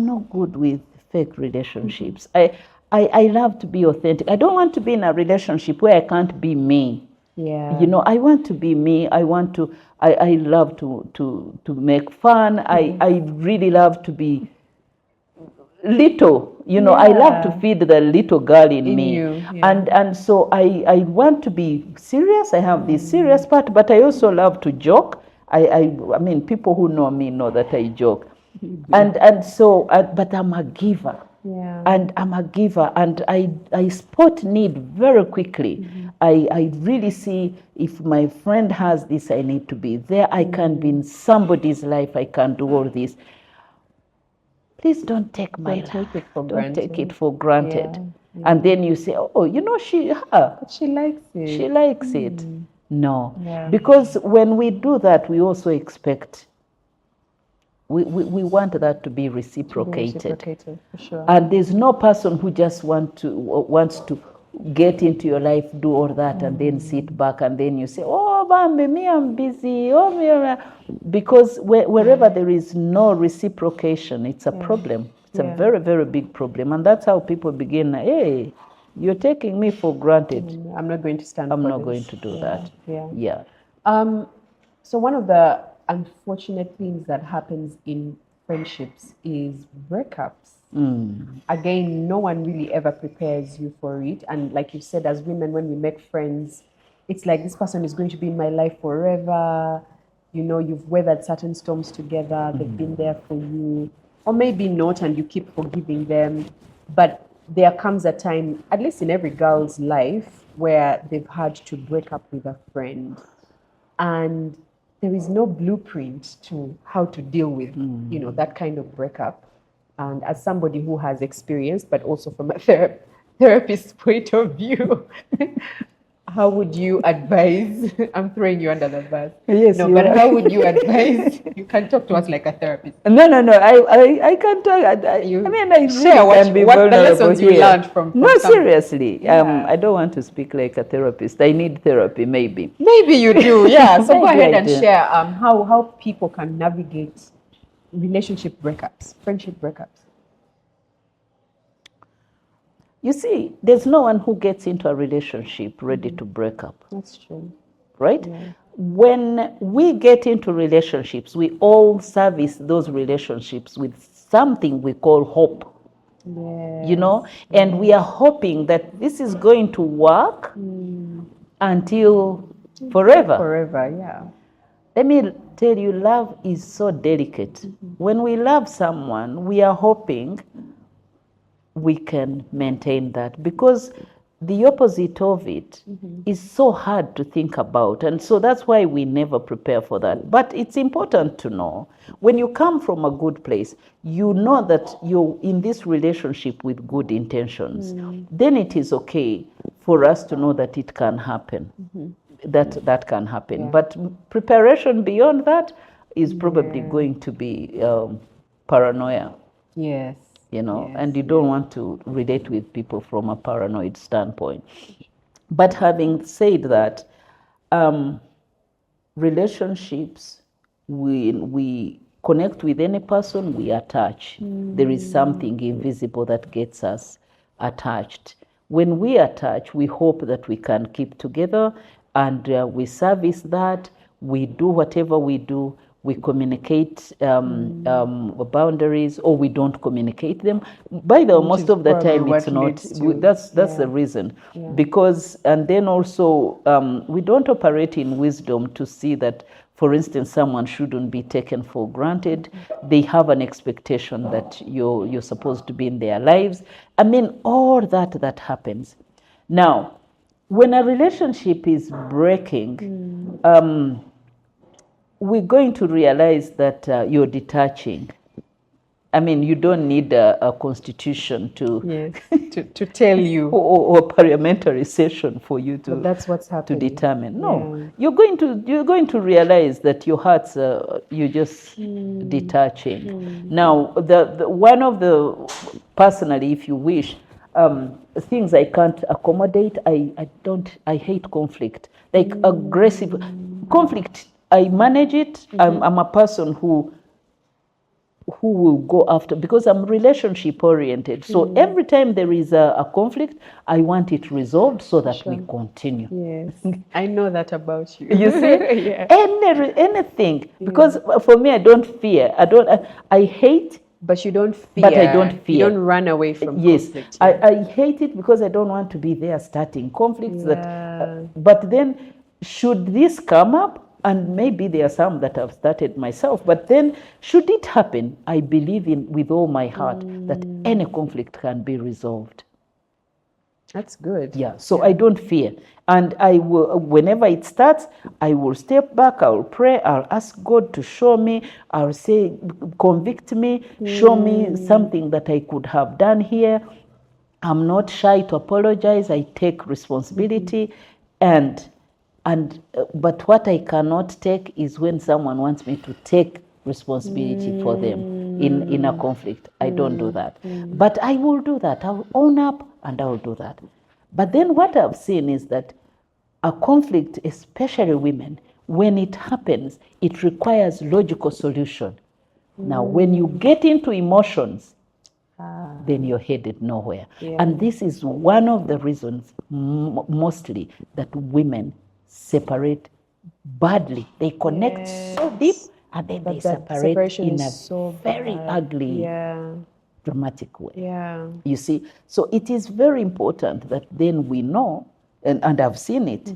B: not good with fake relationships. I love to be authentic. I don't want to be in a relationship where I can't be me. I want to be me. I love to make fun. I really love to be little. I love to feed the little girl in me. And so I want to be serious. I have this serious part, but I also love to joke. I mean, people who know me know that I joke. And so, but I'm a giver. And I'm a giver, and I spot need very quickly. I really see if my friend has this, I need to be there. I can be in somebody's life. I can do all this. Please don't take my life. Don't take it for granted. And then you say, oh, you know,
A: She likes it.
B: She likes it. No.
A: Yeah.
B: Because when we do that, we also expect, we want that to be reciprocated.
A: For sure.
B: And there's no person who just wants to get into your life, do all that, and then sit back, and then you say, oh, Bambi, me, I'm busy. Oh, me, because wherever there is no reciprocation, it's a problem. It's a very, very big problem. And that's how people begin, hey, you're taking me for granted.
A: I'm not going to stand
B: I'm
A: for
B: not
A: this.
B: going to do that.
A: Yeah. So one of the unfortunate things that happens in friendships is breakups. Again, no one really ever prepares you for it. And like you said, as women, when we make friends, it's like this person is going to be in my life forever. You know, you've weathered certain storms together. They've been there for you. Or maybe not, and you keep forgiving them. But there comes a time, at least in every girl's life, where they've had to break up with a friend. And there is no blueprint to how to deal with, you know, that kind of breakup. And as somebody who has experience, but also from a therapist's point of view, how would you advise? I'm throwing you under the bus.
B: Yes,
A: no, but how would you advise? You can talk to us like a therapist.
B: No. I can talk. I mean, I
A: share
B: really
A: what the lessons you learned from
B: no,
A: some.
B: seriously. I don't want to speak like a therapist. I need therapy, maybe.
A: Maybe you do, yeah. So go ahead and
B: do.
A: share how people can navigate relationship breakups, friendship breakups.
B: You see, there's no one who gets into a relationship ready to break up.
A: That's true.
B: Right?
A: Yeah.
B: When we get into relationships, we all service those relationships with something we call hope.
A: Yes.
B: You know, and we are hoping that this is going to work until forever.
A: Forever, yeah.
B: Let me tell you, love is so delicate. When we love someone, we are hoping we can maintain that, because the opposite of it is so hard to think about. And so that's why we never prepare for that. But it's important to know, when you come from a good place, you know that you're in this relationship with good intentions. Then it is okay for us to know that it can happen. That can happen.
A: Yeah.
B: But preparation beyond that is probably going to be paranoia.
A: Yes.
B: You know,
A: Yes,
B: and you don't want to relate with people from a paranoid standpoint. But having said that, relationships, we connect with any person, we attach. There is something invisible that gets us attached. When we attach, we hope that we can keep together, and we service that. We do whatever we do. We communicate boundaries, or we don't communicate them. By the way, most of the time it's not. That's the reason. Because, and then also we don't operate in wisdom to see that, for instance, someone shouldn't be taken for granted. They have an expectation that you're supposed to be in their lives. I mean, all that happens. Now, when a relationship is breaking, we're going to realize that you're detaching. I mean, you don't need a constitution to
A: to tell you,
B: or a parliamentary session for you to.
A: But that's what's happening.
B: To determine. No, you're going to realize that your heart's you're just detaching. Now, the one of the, personally, if you wish, things I can't accommodate. I hate conflict. Like aggressive conflict. I manage it. I'm a person who will go after, because I'm relationship oriented. So every time there is a conflict, I want it resolved so that we continue.
A: Yes, I know that about you.
B: You see, anything, because for me, I don't fear. I hate.
A: But you don't fear.
B: But I don't fear.
A: You don't run away from conflict.
B: I hate it because I don't want to be there starting conflicts. But then, should this come up, and maybe there are some that I've started myself, but then should it happen, I believe in with all my heart that any conflict can be resolved.
A: That's good.
B: Yeah, so I don't fear. And I will, whenever it starts, I will step back, I will pray, I'll ask God to show me, I'll say, convict me, show me something that I could have done here. I'm not shy to apologize. I take responsibility, and but what I cannot take is when someone wants me to take responsibility for them in a conflict. I don't do that. But I will do that. I'll own up and I will do that. But then what I've seen is that a conflict, especially women, when it happens, it requires logical solution. Now, when you get into emotions, then you're headed nowhere.
A: Yeah.
B: And this is one of the reasons mostly that women separate badly. They connect so deep and then they separate in a very ugly, dramatic way.
A: Yeah.
B: You see, so it is very important that then we know, and I've seen it,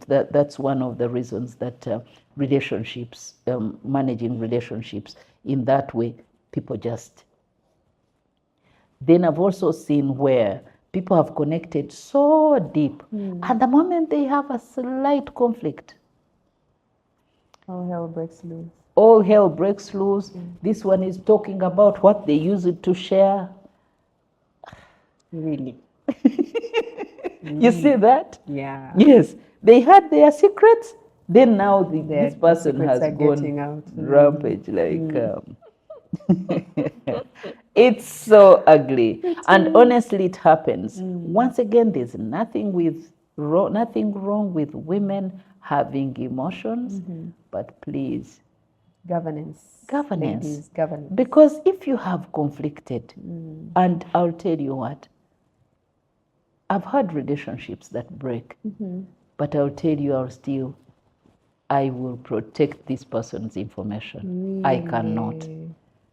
B: that's one of the reasons that relationships, managing relationships in that way, people just. Then I've also seen where people have connected so deep, and the moment they have a slight conflict,
A: all hell breaks loose.
B: All hell breaks loose. This one is talking about what they use it to share.
A: Really?
B: You see that?
A: Yeah.
B: Yes. They had their secrets. Then now this person has gone out. Rampage. It's so ugly. And honestly, it happens. Once again, there's nothing wrong with women having emotions, but please.
A: Governance.
B: Ladies, governance. Because if you have conflicted, and I'll tell you what, I've had relationships that break, but I'll tell you, I will protect this person's information. Really? I cannot.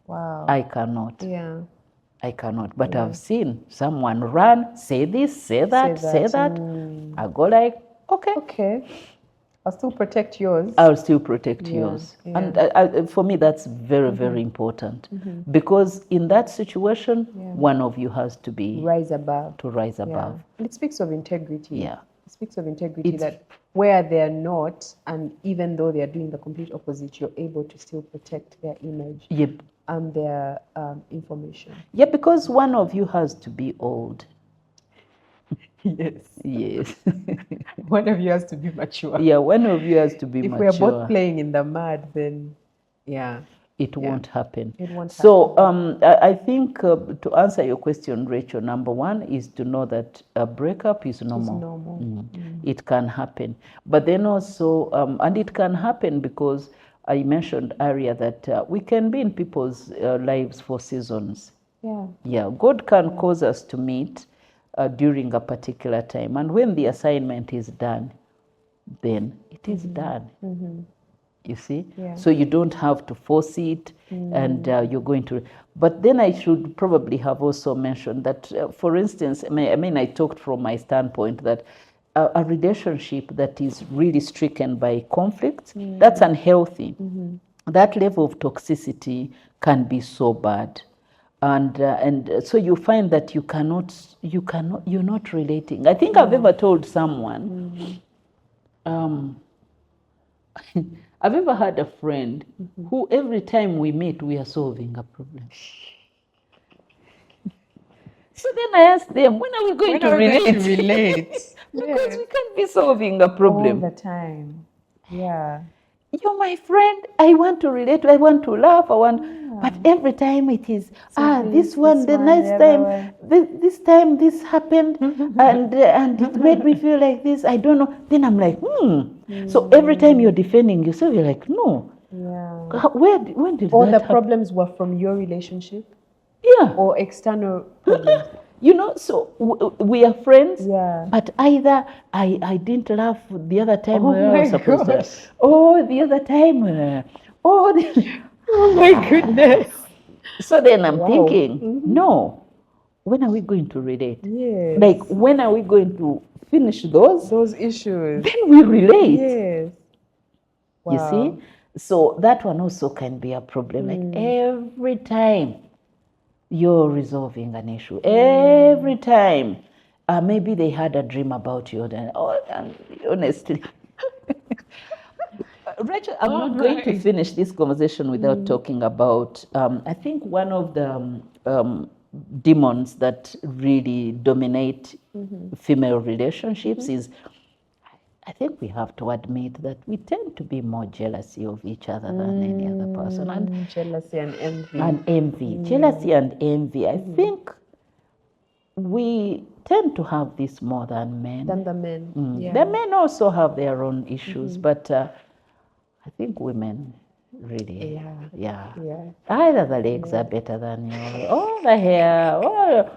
A: Wow.
B: I cannot.
A: Yeah.
B: I cannot. But I've seen someone run, say this, say that. I go like, okay.
A: Okay. I'll still protect yours.
B: I'll still protect yours. Yeah. And for me, that's very, very important. Because in that situation, one of you has to rise above.
A: And it speaks of integrity.
B: Yeah.
A: It speaks of integrity that where they're not, and even though they're doing the complete opposite, you're able to still protect their image and their information.
B: Yeah, because one of you has to be old.
A: Yes. One of you has to be mature.
B: Yeah, one of you has to be mature.
A: If we're both playing in the mud, then
B: it won't happen.
A: It won't
B: so I think to answer your question, Rachel, number one is to know that a breakup is normal.
A: It's normal.
B: It can happen. But then also, and it can happen because I mentioned earlier that we can be in people's lives for seasons. Yeah, God can cause us to meet during a particular time. And when the assignment is done, then it is done. You see? So you don't have to force it and you're going to. But then I should probably have also mentioned that, for instance, I talked from my standpoint that a relationship that is really stricken by conflict, that's unhealthy. That level of toxicity can be so bad. And so you find that you're not relating. I think I've ever told someone, I've ever had a friend who every time we meet, we are solving a problem. So then I asked them, when are we going to relate? Because we can't be solving a problem
A: all the time. Yeah.
B: You're my friend. I want to relate. I want to laugh. But every time it is, this one, the next time, this time this happened, and it made me feel like this. I don't know. Then I'm like, So every time you're defending yourself, you're like, no.
A: Yeah.
B: When did
A: all
B: that
A: the
B: happen?
A: problems were from your relationship?
B: Yeah.
A: Or external problems?
B: So we are friends,
A: Yeah.
B: but either I didn't laugh the other time
A: Oh
B: I was
A: my
B: supposed
A: gosh.
B: to. Oh, the other time.
A: Oh my goodness.
B: So then I'm thinking, no, when are we going to relate?
A: Yes.
B: Like, when are we going to finish those
A: issues?
B: Then we relate.
A: Yes. Wow.
B: You see? So that one also can be a problem. Like, every time you're resolving an issue, every time, maybe they had a dream about you. And honestly, Rachel, I'm not going to finish this conversation without talking about, I think one of the demons that really dominate female relationships is, I think we have to admit that we tend to be more jealousy of each other than any other person. And
A: jealousy and envy.
B: And envy. Jealousy and envy. I think we tend to have this more than men.
A: Than the men. Yeah.
B: The men also have their own issues, but I think women really, yeah. Either the legs are better than yours, or the hair, or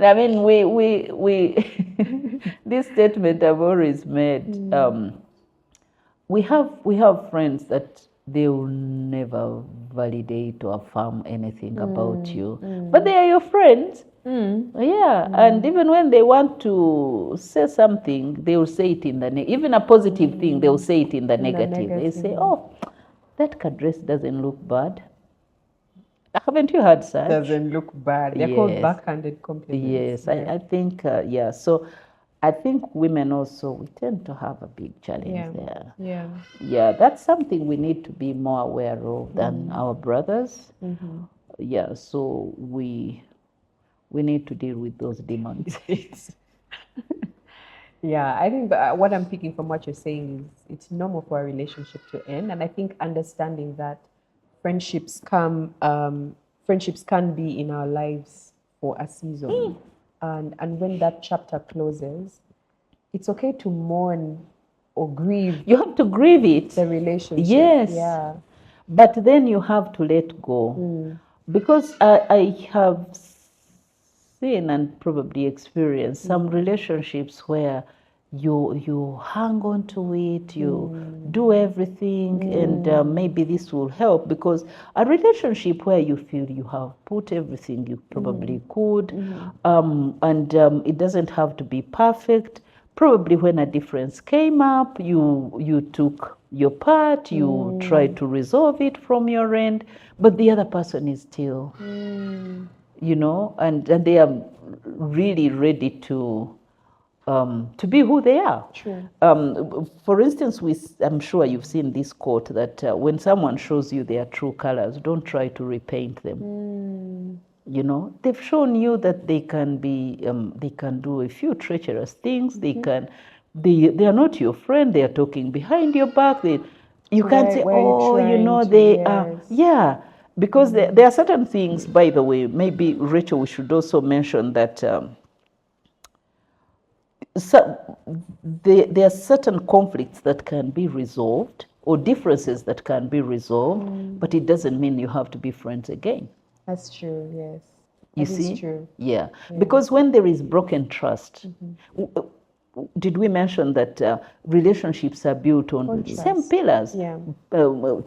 B: I mean, we this statement I've always made. We have friends that they will never validate or affirm anything about you, but they are your friends. And even when they want to say something, they will say it in the even a positive thing, they will say it in the negative. They say, "Oh, that dress doesn't look bad." Haven't you heard such?
A: Doesn't look bad. They're called backhanded compliments.
B: Yes, I think, So I think women also, we tend to have a big challenge there. Yeah, that's something we need to be more aware of than our brothers. Yeah, so we need to deal with those demons.
A: Yeah, I think what I'm picking from what you're saying is it's normal for a relationship to end. And I think understanding that friendships can be in our lives for a season. And when that chapter closes, it's okay to mourn or grieve.
B: You have to grieve it.
A: The relationship.
B: Yes.
A: Yeah.
B: But then you have to let go. Because I have seen and probably experienced some relationships where you hang on to it, you do everything, and maybe this will help, because a relationship where you feel you have put everything you probably could, and it doesn't have to be perfect. Probably when a difference came up, you took your part, you tried to resolve it from your end, but the other person is still, and they are really ready to be who they are.
A: True.
B: For instance, I'm sure you've seen this quote that when someone shows you their true colors, don't try to repaint them. They've shown you that they can do a few treacherous things. They are not your friend. They are talking behind your back. You can't say, they are. Yeah, because there are certain things, by the way, maybe, Rachel, we should also mention that there are certain conflicts that can be resolved, or differences that can be resolved, but it doesn't mean you have to be friends again.
A: That's true, yes.
B: You
A: that
B: see?
A: Is true.
B: Yeah. Because when there is broken trust, did we mention that relationships are built on the same pillars?
A: Yeah.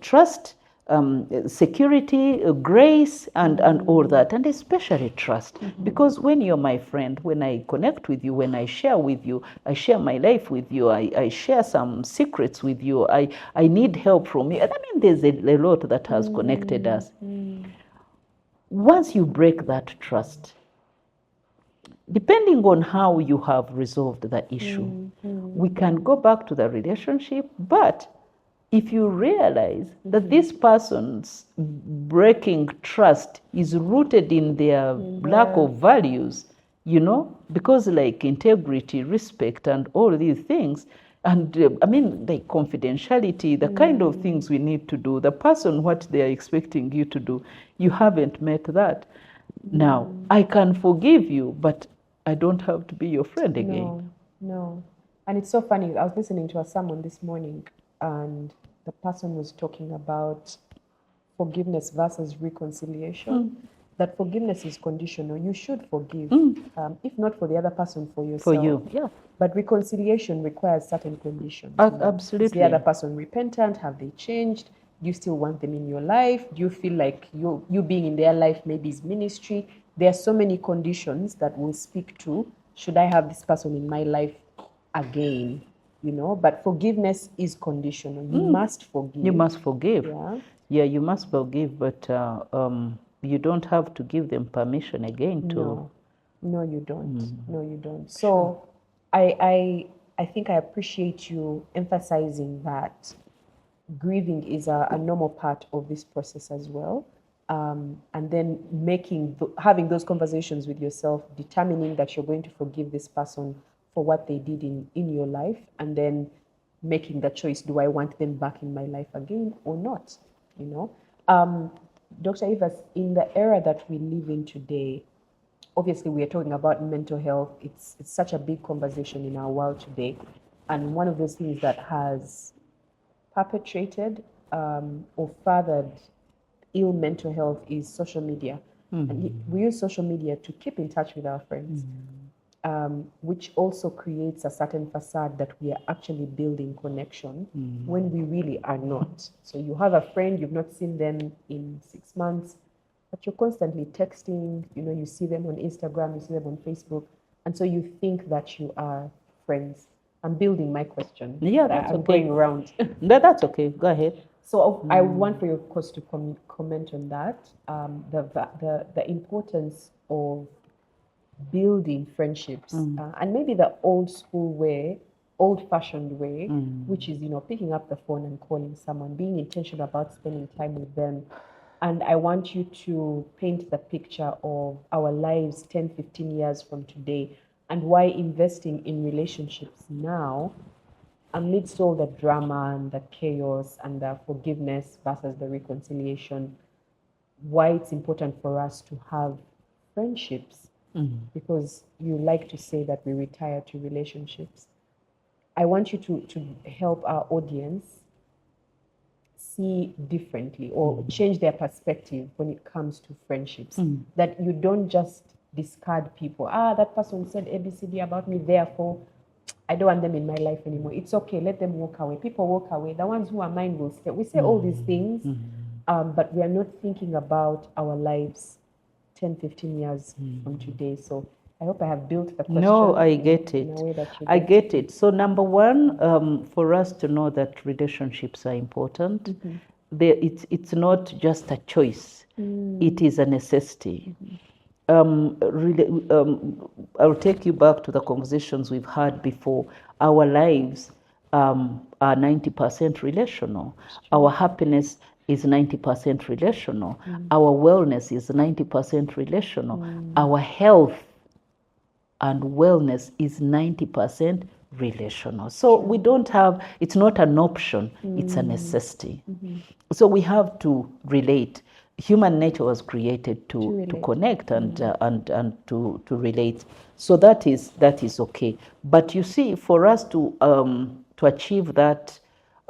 B: Trust, security, grace, and all that, and especially trust. Because when you're my friend, when I connect with you, when I share with you, I share my life with you, I share some secrets with you, I need help from you. I mean, there's a lot that has connected us. Once you break that trust, depending on how you have resolved the issue, we can go back to the relationship. But if you realize that this person's breaking trust is rooted in their lack of values, because like integrity, respect, and all these things, and like confidentiality, the kind of things we need to do, the person, what they are expecting you to do, you haven't met that. Now, I can forgive you, but I don't have to be your friend again.
A: No. And it's so funny. I was listening to a sermon this morning, and the person was talking about forgiveness versus reconciliation. That forgiveness is conditional. You should forgive, if not for the other person, for yourself.
B: For you, yeah.
A: But reconciliation requires certain conditions.
B: Absolutely.
A: Is the other person repentant? Have they changed? Do you still want them in your life? Do you feel like you being in their life maybe is ministry? There are so many conditions that we'll speak to. Should I have this person in my life again? But forgiveness is conditional. You must forgive.
B: You must forgive.
A: Yeah,
B: you must forgive, but you don't have to give them permission again to.
A: No, you don't. No, you don't. So I think I appreciate you emphasizing that grieving is a normal part of this process as well. and then having those conversations with yourself, determining that you're going to forgive this person for what they did in your life, and then making the choice: do I want them back in my life again or not? You know, Dr. Evas, in the era that we live in today, obviously we are talking about mental health. It's such a big conversation in our world today, and one of those things that has perpetrated or furthered ill mental health is social media. And we use social media to keep in touch with our friends, which also creates a certain facade that we are actually building connection when we really are not. So you have a friend, you've not seen them in 6 months, but you're constantly texting, you see them on Instagram, you see them on Facebook, and so you think that you are friends. I'm building my question.
B: Yeah, that's
A: I'm
B: okay.
A: going around.
B: That's okay. Go ahead.
A: So I want for you, of course, to comment on that, the importance of building friendships, and maybe the old school way, old-fashioned way, which is picking up the phone and calling someone, being intentional about spending time with them. And I want you to paint the picture of our lives 10, 15 years from today, and why investing in relationships now, amidst all the drama and the chaos and the forgiveness versus the reconciliation, why it's important for us to have friendships, because you like to say that we retire to relationships. I want you to help our audience see differently or change their perspective when it comes to friendships. That you don't just discard people. That person said ABCD about me, therefore I don't want them in my life anymore. It's okay, let them walk away. People walk away. The ones who are mine will stay. We say all these things, but we are not thinking about our lives 10, 15 years from today. So I hope I have built the question.
B: No, I get it.
A: In a way that you
B: I get it. So number one, for us to know that relationships are important, it's not just a choice. It is a necessity. I'll take you back to the conversations we've had before. Our lives are 90% relational. Our happiness is 90% relational. Our wellness is 90% relational. Our health and wellness is 90% relational. So we don't have, it's not an option, it's a necessity. So we have to relate. Human nature was created to connect and to relate. So that is okay. But you see, for us to achieve that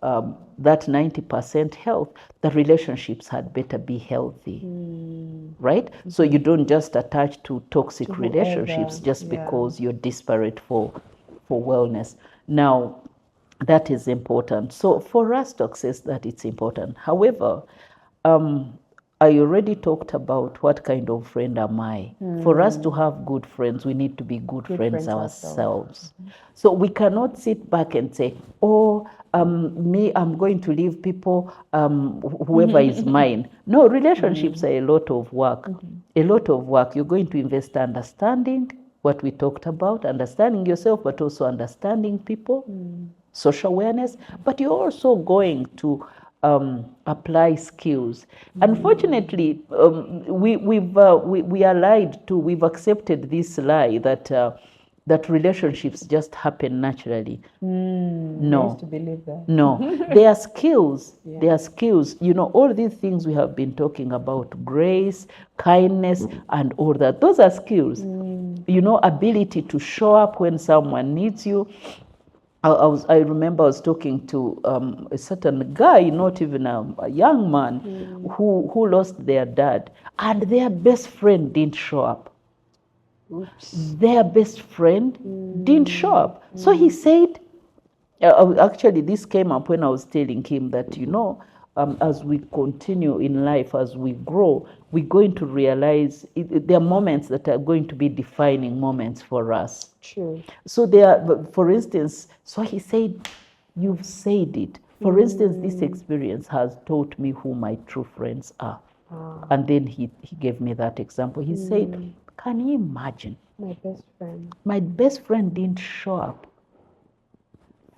B: 90% health, the relationships had better be healthy, right? So you don't just attach to toxic relationships just because you're disparate for wellness. Now, that is important. So for us to access that, it's important. However, I already talked about what kind of friend am I. For us to have good friends, we need to be good friends ourselves. So we cannot sit back and say, me, I'm going to leave people, whoever is mine. No, relationships are a lot of work. A lot of work. You're going to invest understanding what we talked about, understanding yourself, but also understanding people, social awareness. But you're also going to apply skills. Unfortunately, we are lied to. We've accepted this lie that relationships just happen naturally. No,
A: I used to believe that.
B: No, they are skills. They are skills. All these things we have been talking about: grace, kindness, and all that. Those are skills. Ability to show up when someone needs you. I remember I was talking to a certain guy, not even a young man, who lost their dad, and their best friend didn't show up. Oops. Their best friend didn't show up. So he said, actually, this came up when I was telling him that, as we continue in life, as we grow, we're going to realize there are moments that are going to be defining moments for us.
A: True.
B: So for instance, so he said, you've said it. For instance, this experience has taught me who my true friends are. And then he gave me that example. He said, can you imagine? My best friend didn't show up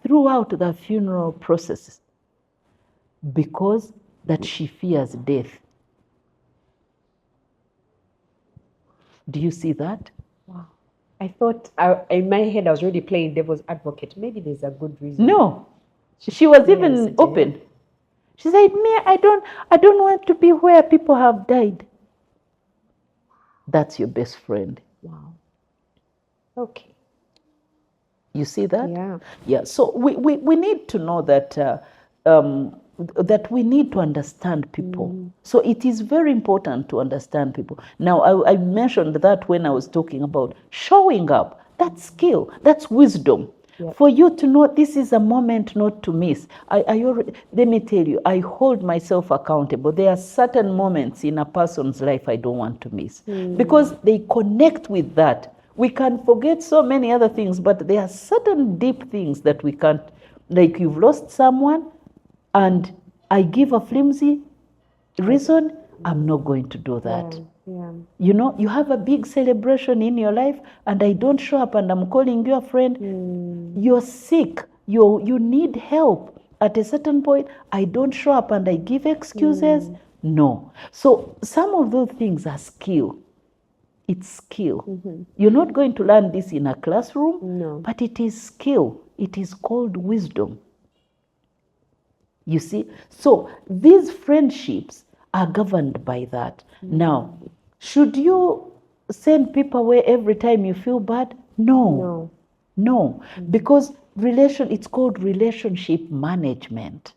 B: throughout the funeral process because that she fears death. Do you see that?
A: Wow. I thought, in my head, I was already playing devil's advocate. Maybe there's a good reason.
B: No. She was even open. She said, me, I don't want to be where people have died. That's your best friend.
A: Wow. Okay.
B: You see that?
A: Yeah.
B: Yeah. So we need to know that that we need to understand people. So it is very important to understand people. Now, I mentioned that when I was talking about showing up. That's skill. That's wisdom. Yep. For you to know this is a moment not to miss. Let me tell you, I hold myself accountable. There are certain moments in a person's life I don't want to miss because they connect with that. We can forget so many other things, but there are certain deep things that we can't, like you've lost someone and I give a flimsy reason, I'm not going to do that.
A: Yeah.
B: You know, you have a big celebration in your life and I don't show up and I'm calling you a friend. You're sick. You need help. At a certain point, I don't show up and I give excuses. No. So some of those things are skill. It's skill. You're not going to learn this in a classroom, but it is skill. It is called wisdom. You see? So these friendships are governed by that. Now, should you send people away every time you feel bad? No. Because it's called relationship management.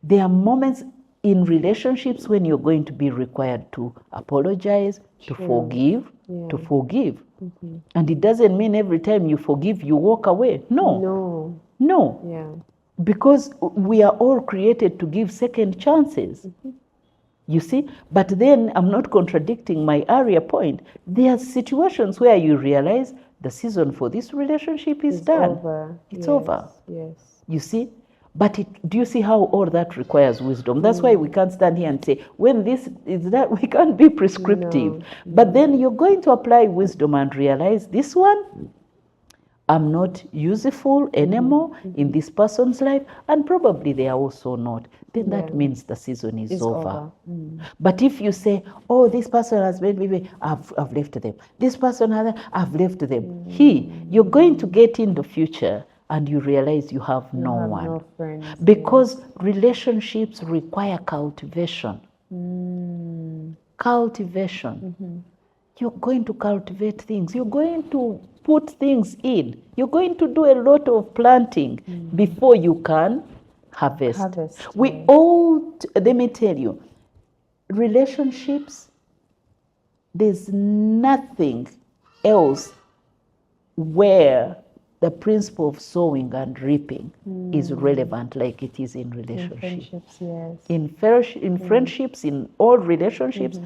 B: There are moments in relationships when you're going to be required to apologize, to forgive. And it doesn't mean every time you forgive, you walk away. No.
A: Yeah.
B: Because we are all created to give second chances. You see? But then I'm not contradicting my earlier point. There are situations where you realize the season for this relationship is done.
A: Over.
B: It's over.
A: Yes.
B: You see? But do you see how all that requires wisdom? That's why we can't stand here and say, when this is that, we can't be prescriptive. But then you're going to apply wisdom and realize this one, I'm not useful anymore in this person's life, and probably they are also not. Then that means the season is over. But if you say, oh, this person has made me, I've left them. This person has, I've left them. You're going to get in the future and you realize you have no one.
A: No friends,
B: because relationships require cultivation. Cultivation. You're going to cultivate things. You're going to put things in. You're going to do a lot of planting before you can harvest. Let me tell you, relationships, there's nothing else where the principle of sowing and reaping is relevant like it is in relationships. In friendships, in all relationships,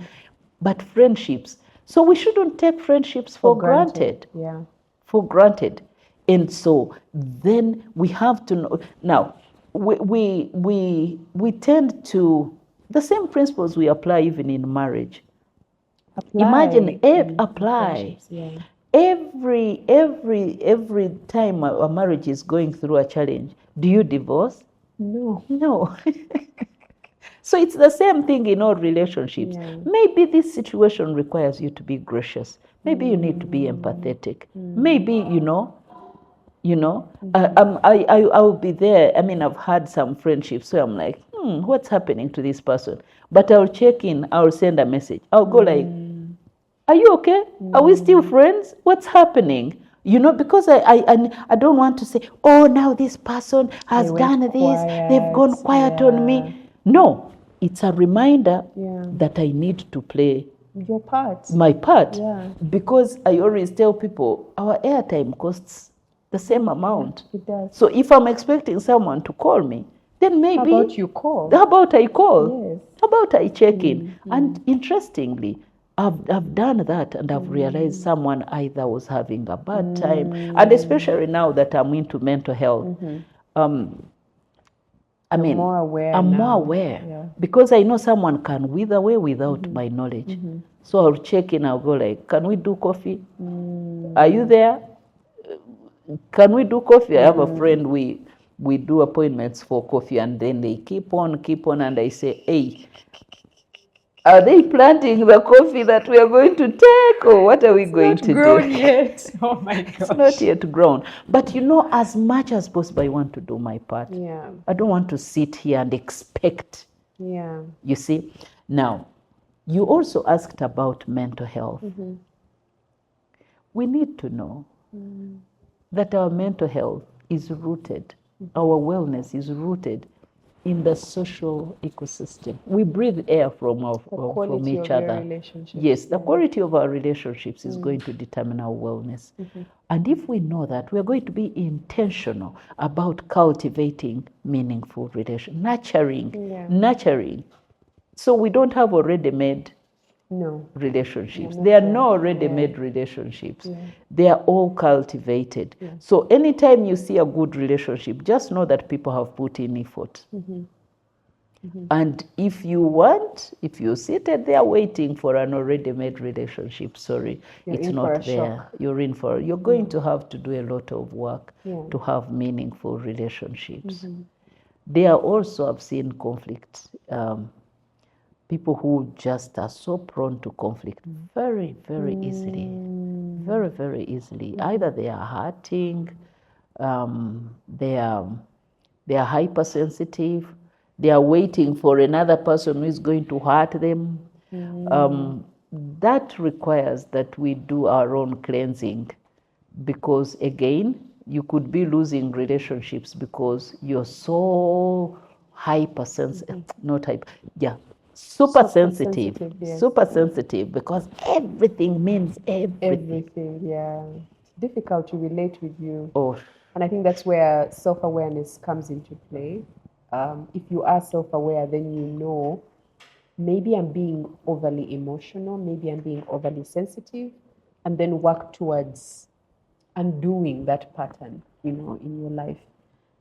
B: but friendships. So we shouldn't take friendships for granted. For granted. And so then we have to know. Now, we tend to, the same principles we apply even in marriage. Imagine, apply. Every time a marriage is going through a challenge, do you divorce? No. So it's the same thing in all relationships. Maybe this situation requires you to be gracious. Maybe you need to be empathetic. Maybe, I'll be there. I mean, I've had some friendships where I'm like, what's happening to this person? But I'll check in, I'll send a message. I'll go like, are you okay? Are we still friends? What's happening? Because I don't want to say, oh, now this person has done this. They've gone quiet on me. No, it's a reminder that I need to play
A: your part.
B: My part. Because I always tell people, our airtime costs the same amount.
A: It does.
B: So if I'm expecting someone to call me, then maybe...
A: How about you call?
B: How about I call?
A: Yes.
B: How about I check in? And interestingly, I've done that and I've realized someone either was having a bad time, and especially now that I'm into mental health, I'm more aware because I know someone can wither away without my knowledge. So I'll check in, I'll go like, can we do coffee? Are you there? Can we do coffee? I have a friend, we do appointments for coffee and then they keep on, and I say, hey, Are they planting the coffee that we are going to take, or what are we going to do?
A: It's not grown yet. Oh my gosh.
B: It's not yet grown. But as much as possible, I want to do my part.
A: Yeah.
B: I don't want to sit here and expect.
A: Yeah.
B: You see? Now, you also asked about mental health.
A: Mm-hmm.
B: We need to know that our mental health is rooted, our wellness is rooted in the social ecosystem. We breathe air from each other. Yes, the quality of our relationships is going to determine our wellness. And if we know that, we're going to be intentional about cultivating meaningful relations, nurturing. So we don't have already made relationships. There are no ready-made relationships. They are all cultivated. So anytime you see a good relationship, just know that people have put in effort. And if you're seated there waiting for an already made relationship, it's not there. You're going to have to do a lot of work to have meaningful relationships. There are also, I've seen conflicts. People who just are so prone to conflict very, very easily. Very, very easily. Either they are hurting, they are hypersensitive, they are waiting for another person who is going to hurt them. That requires that we do our own cleansing, because again, you could be losing relationships because you're so hypersensitive, super sensitive, because everything means everything.
A: Yeah. It's difficult to relate with you. And I think that's where self-awareness comes into play. If you are self-aware, then you know, maybe I'm being overly emotional, maybe I'm being overly sensitive, and then work towards undoing that pattern, in your life.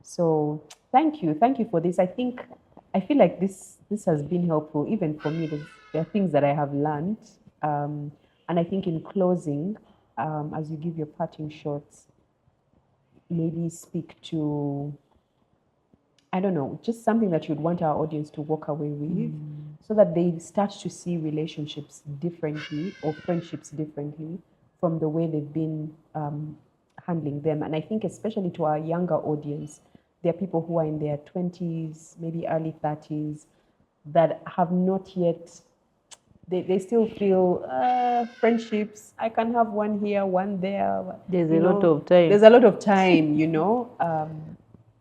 A: So thank you for this. I feel like this has been helpful even for me. There are things that I have learned, and I think in closing, as you give your parting shots, maybe speak to, I don't know, just something that you'd want our audience to walk away with, so that they start to see relationships differently or friendships differently from the way they've been handling them. And I think especially to our younger audience, there are people who are in their 20s, maybe early 30s, that have not yet, they still feel friendships, I can have one here, one there.
B: There's a lot of time.
A: There's a lot of time,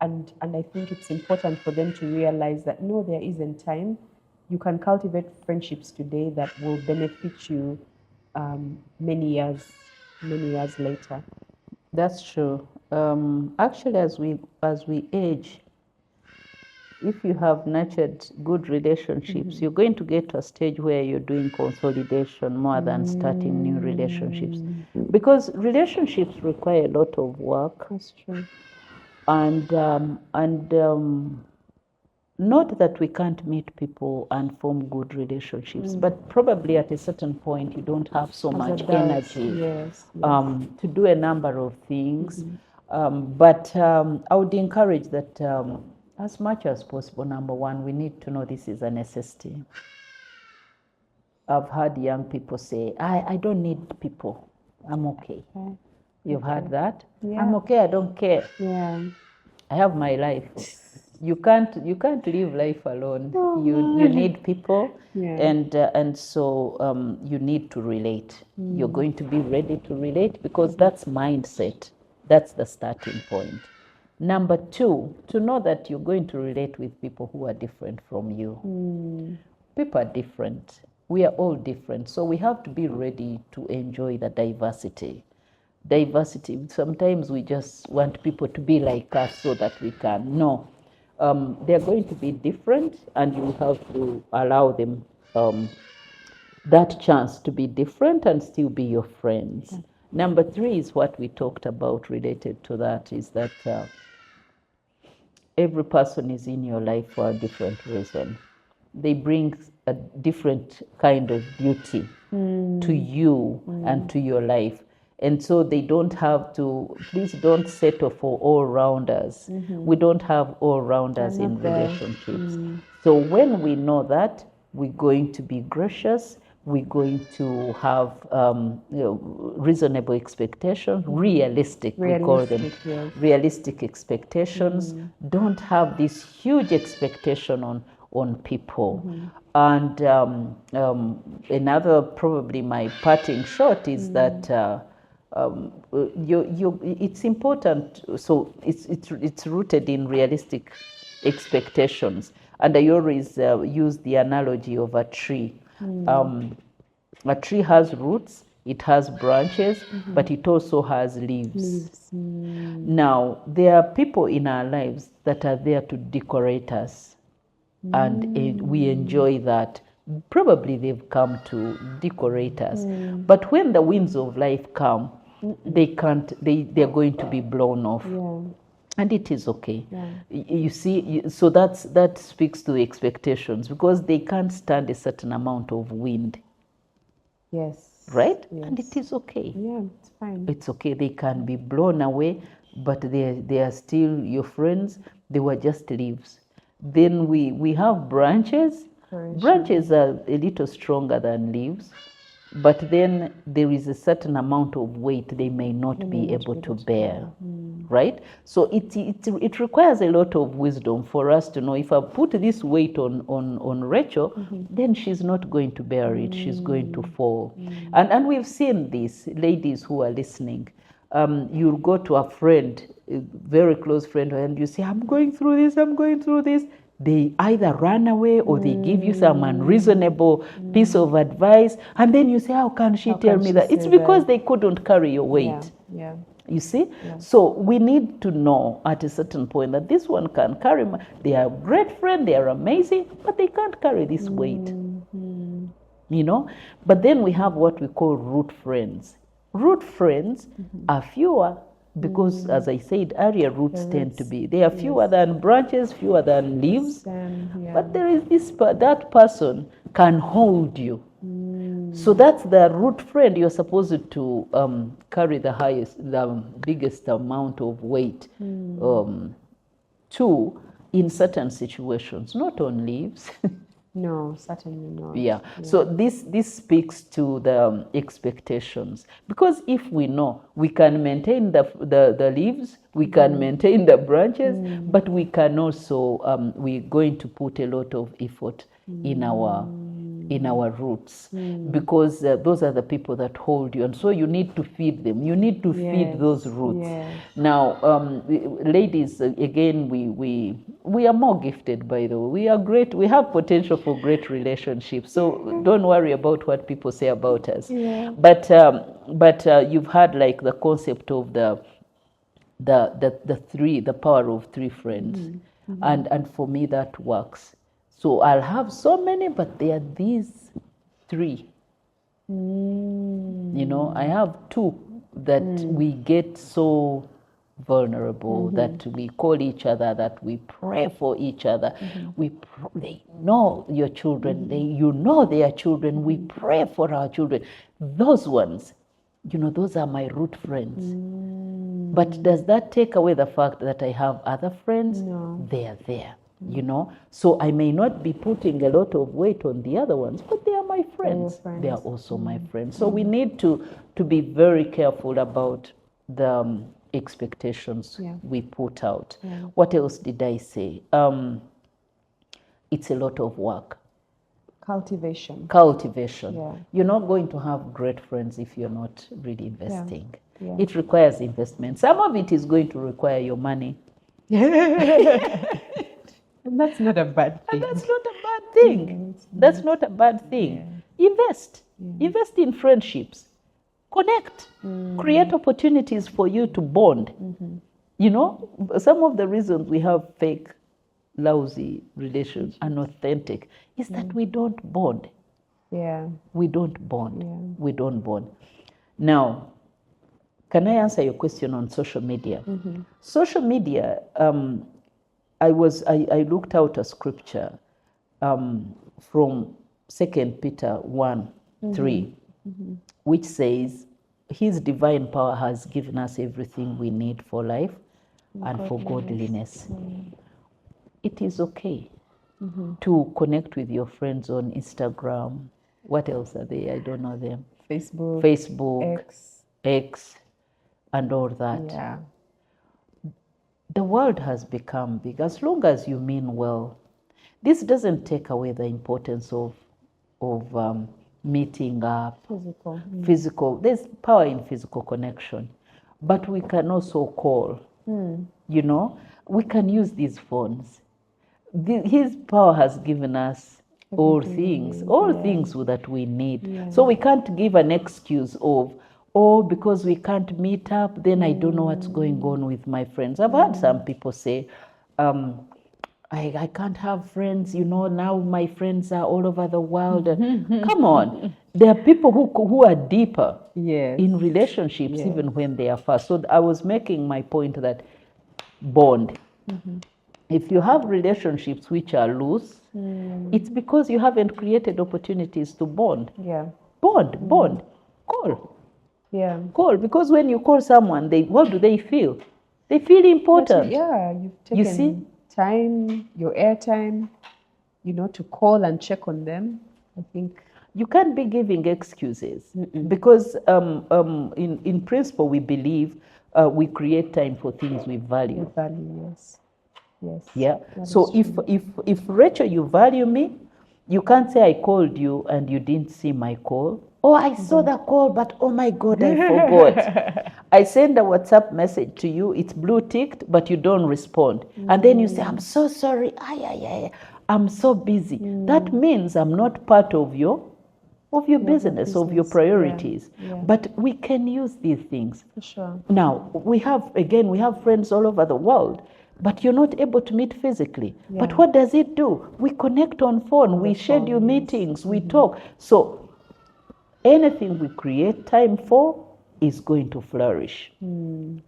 A: and I think it's important for them to realize that no, there isn't time. You can cultivate friendships today that will benefit you many years later.
B: That's true. Actually, as we age, if you have nurtured good relationships, you're going to get to a stage where you're doing consolidation more than starting new relationships, because relationships require a lot of work.
A: That's true.
B: And not that we can't meet people and form good relationships, but probably at a certain point you don't have so much energy to do a number of things. But I would encourage that as much as possible, number one, we need to know this is a necessity. I've heard young people say, I don't need people, I'm okay. You've heard that? Yeah. I'm okay, I don't care.
A: Yeah.
B: I have my life. You can't live life alone. You need people, and so you need to relate. You're going to be ready to relate, because that's mindset. That's the starting point. Number two, to know that you're going to relate with people who are different from you. People are different. We are all different. So we have to be ready to enjoy the diversity. Sometimes we just want people to be like us so that we can. No. They're going to be different, and you have to allow them that chance to be different and still be your friends. Number three is what we talked about related to that, is that every person is in your life for a different reason. They bring a different kind of beauty to you and to your life. And so they don't have to, please don't settle for all-rounders. We don't have all-rounders in relationships. So when we know that, we're going to be gracious, we're going to have reasonable expectations, realistic, we call them,
A: yes.
B: realistic expectations. Don't have this huge expectation on people. And another, probably my parting shot is that it's important. So it's rooted in realistic expectations. And I always use the analogy of a tree. A tree has roots, it has branches, but it also has leaves. Now, there are people in our lives that are there to decorate us, and we enjoy that. Probably they've come to decorate us. But when the winds of life come, they're going to be blown off. And it is okay. You see, so that speaks to the expectations, because they can't stand a certain amount of wind.
A: Yes.
B: Right?
A: Yes.
B: And it is okay.
A: Yeah, it's fine.
B: It's okay. They can be blown away, but they are still your friends. They were just leaves. Then we have branches. Branches are a little stronger than leaves, but then there is a certain amount of weight they may not be able to bear. Right? So it requires a lot of wisdom for us to know, if I put this weight on Rachel, then she's not going to bear it. She's going to fall. And we've seen this, ladies who are listening. You'll go to a friend, a very close friend, and you say, I'm going through this. They either run away or they give you some unreasonable piece of advice. And then you say, how can she tell me that? It's because they couldn't carry your weight.
A: Yeah.
B: You see? So we need to know at a certain point that this one can carry, they are a great friend, they are amazing, but they can't carry this weight. You know? But then we have what we call root friends. Root friends are fewer, because as I said earlier, roots tend to be, they are fewer than branches, fewer than leaves. But there is that person can hold you. So that's the root friend. You're supposed to carry the biggest amount of weight to in certain situations, not on leaves.
A: No, certainly not.
B: Yeah. So this speaks to the expectations, because if we know we can maintain the leaves, we can maintain the branches, but we can also we're going to put a lot of effort in our roots, because those are the people that hold you, and so you need to feed them. You need to feed those roots. Now, ladies, again, we are more gifted, by the way. We are great. We have potential for great relationships. So don't worry about what people say about us. But you've had like the concept of the power of three friends, and for me that works. So I'll have so many, but there are these three. You know, I have two that we get so vulnerable, that we call each other, that we pray for each other. They know your children, you know their children, we pray for our children. Those ones, you know, those are my root friends. But does that take away the fact that I have other friends?
A: No.
B: They are there. You know, so I may not be putting a lot of weight on the other ones, but they are my friends. They are also my friends. So we need to be very careful about the expectations we put out. What else did I say? It's a lot of work. Cultivation. You're not going to have great friends if you're not really investing. It requires investment. Some of it is going to require your money.
A: And that's not a bad thing.
B: And that's not a bad thing. That's not a bad thing. Invest. Invest in friendships. Connect. Create opportunities for you to bond. You know, some of the reasons we have fake, lousy relations, unauthentic, is that we don't bond. We don't bond. We don't bond. Now, can I answer your question on social media? Social media, I looked out a scripture from 2 Peter 1:3, which says, His divine power has given us everything we need for life and for godliness. It is okay to connect with your friends on Instagram. What else are they? I don't know them. Facebook, X, and all that.
A: Yeah.
B: The world has become big. As long as you mean well, this doesn't take away the importance of meeting up. Physical. There's power in physical connection, but we can also call. You know, we can use these phones. His power has given us all things that we need. So we can't give an excuse of, oh, because we can't meet up, then I don't know what's going on with my friends. I've had some people say, I can't have friends, you know, now my friends are all over the world. Come on. There are people who are deeper in relationships even when they are far. So I was making my point that bond. If you have relationships which are loose, it's because you haven't created opportunities to bond. Bond. Call. Call. Because when you call someone, what do they feel? They feel important.
A: You've taken time, your airtime, you know, to call and check on them. I think
B: you can't be giving excuses because in principle we believe we create time for things we value.
A: Yes.
B: Yeah. So if Rachel, you value me, you can't say I called you and you didn't see my call. Oh, I saw the call, but oh my God, I forgot. I send a WhatsApp message to you, it's blue ticked, but you don't respond. And then you say, I'm so sorry. I'm so busy. That means I'm not part of your business, of your priorities. But we can use these things.
A: For sure.
B: Now, we have friends all over the world, but you're not able to meet physically. But what does it do? We connect on phone, we schedule meetings, we talk. So anything we create time for is going to flourish.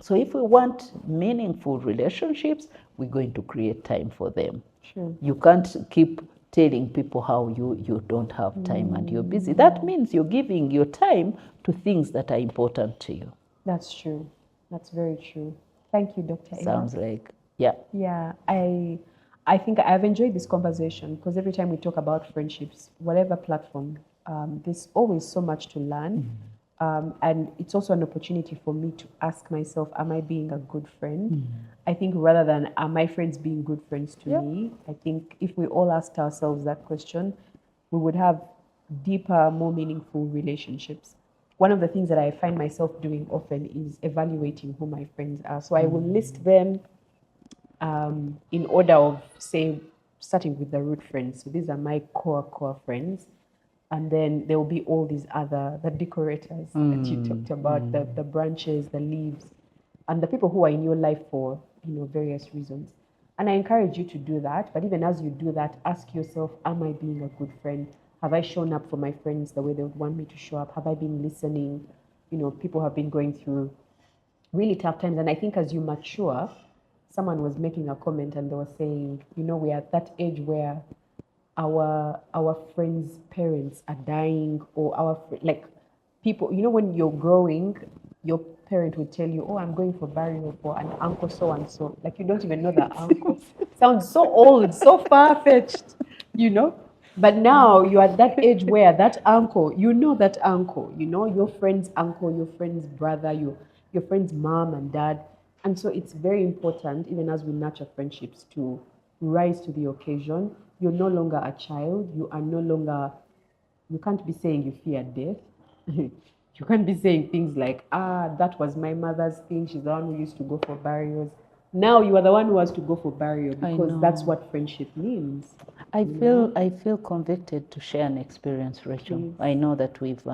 B: So if we want meaningful relationships, we're going to create time for them.
A: Sure.
B: You can't keep telling people how you don't have time and you're busy. That means you're giving your time to things that are important to you.
A: That's true. That's very true. Thank you, Dr.
B: Sounds like, yeah.
A: Yeah, I think I've enjoyed this conversation because every time we talk about friendships, whatever platform, there's always so much to learn. And it's also an opportunity for me to ask myself, am I being a good friend? I think rather than are my friends being good friends to me, I think if we all asked ourselves that question, we would have deeper, more meaningful relationships. One of the things that I find myself doing often is evaluating who my friends are. So I will list them in order of, say, starting with the root friends. So these are my core friends. And then there will be all these other, the decorators that you talked about, the branches, the leaves, and the people who are in your life for, you know, various reasons. And I encourage you to do that. But even as you do that, ask yourself, am I being a good friend? Have I shown up for my friends the way they would want me to show up? Have I been listening? You know, people have been going through really tough times. And I think as you mature, someone was making a comment and they were saying, you know, we're at that age where our friends' parents are dying, or like people, you know, when you're growing, your parent would tell you, oh, I'm going for burial for an uncle so and so. Like you don't even know that uncle. Sounds so old, so far-fetched, you know. But now you're at that age where that uncle, you know your friend's uncle, your friend's brother, your friend's mom and dad. And so it's very important, even as we nurture friendships, to rise to the occasion. You're no longer a child. You can't be saying you fear death. You can't be saying things like, that was my mother's thing. She's the one who used to go for burials. Now you are the one who has to go for burial because that's what friendship means.
B: I feel convicted to share an experience, Rachel.
A: Please.
B: I know that we've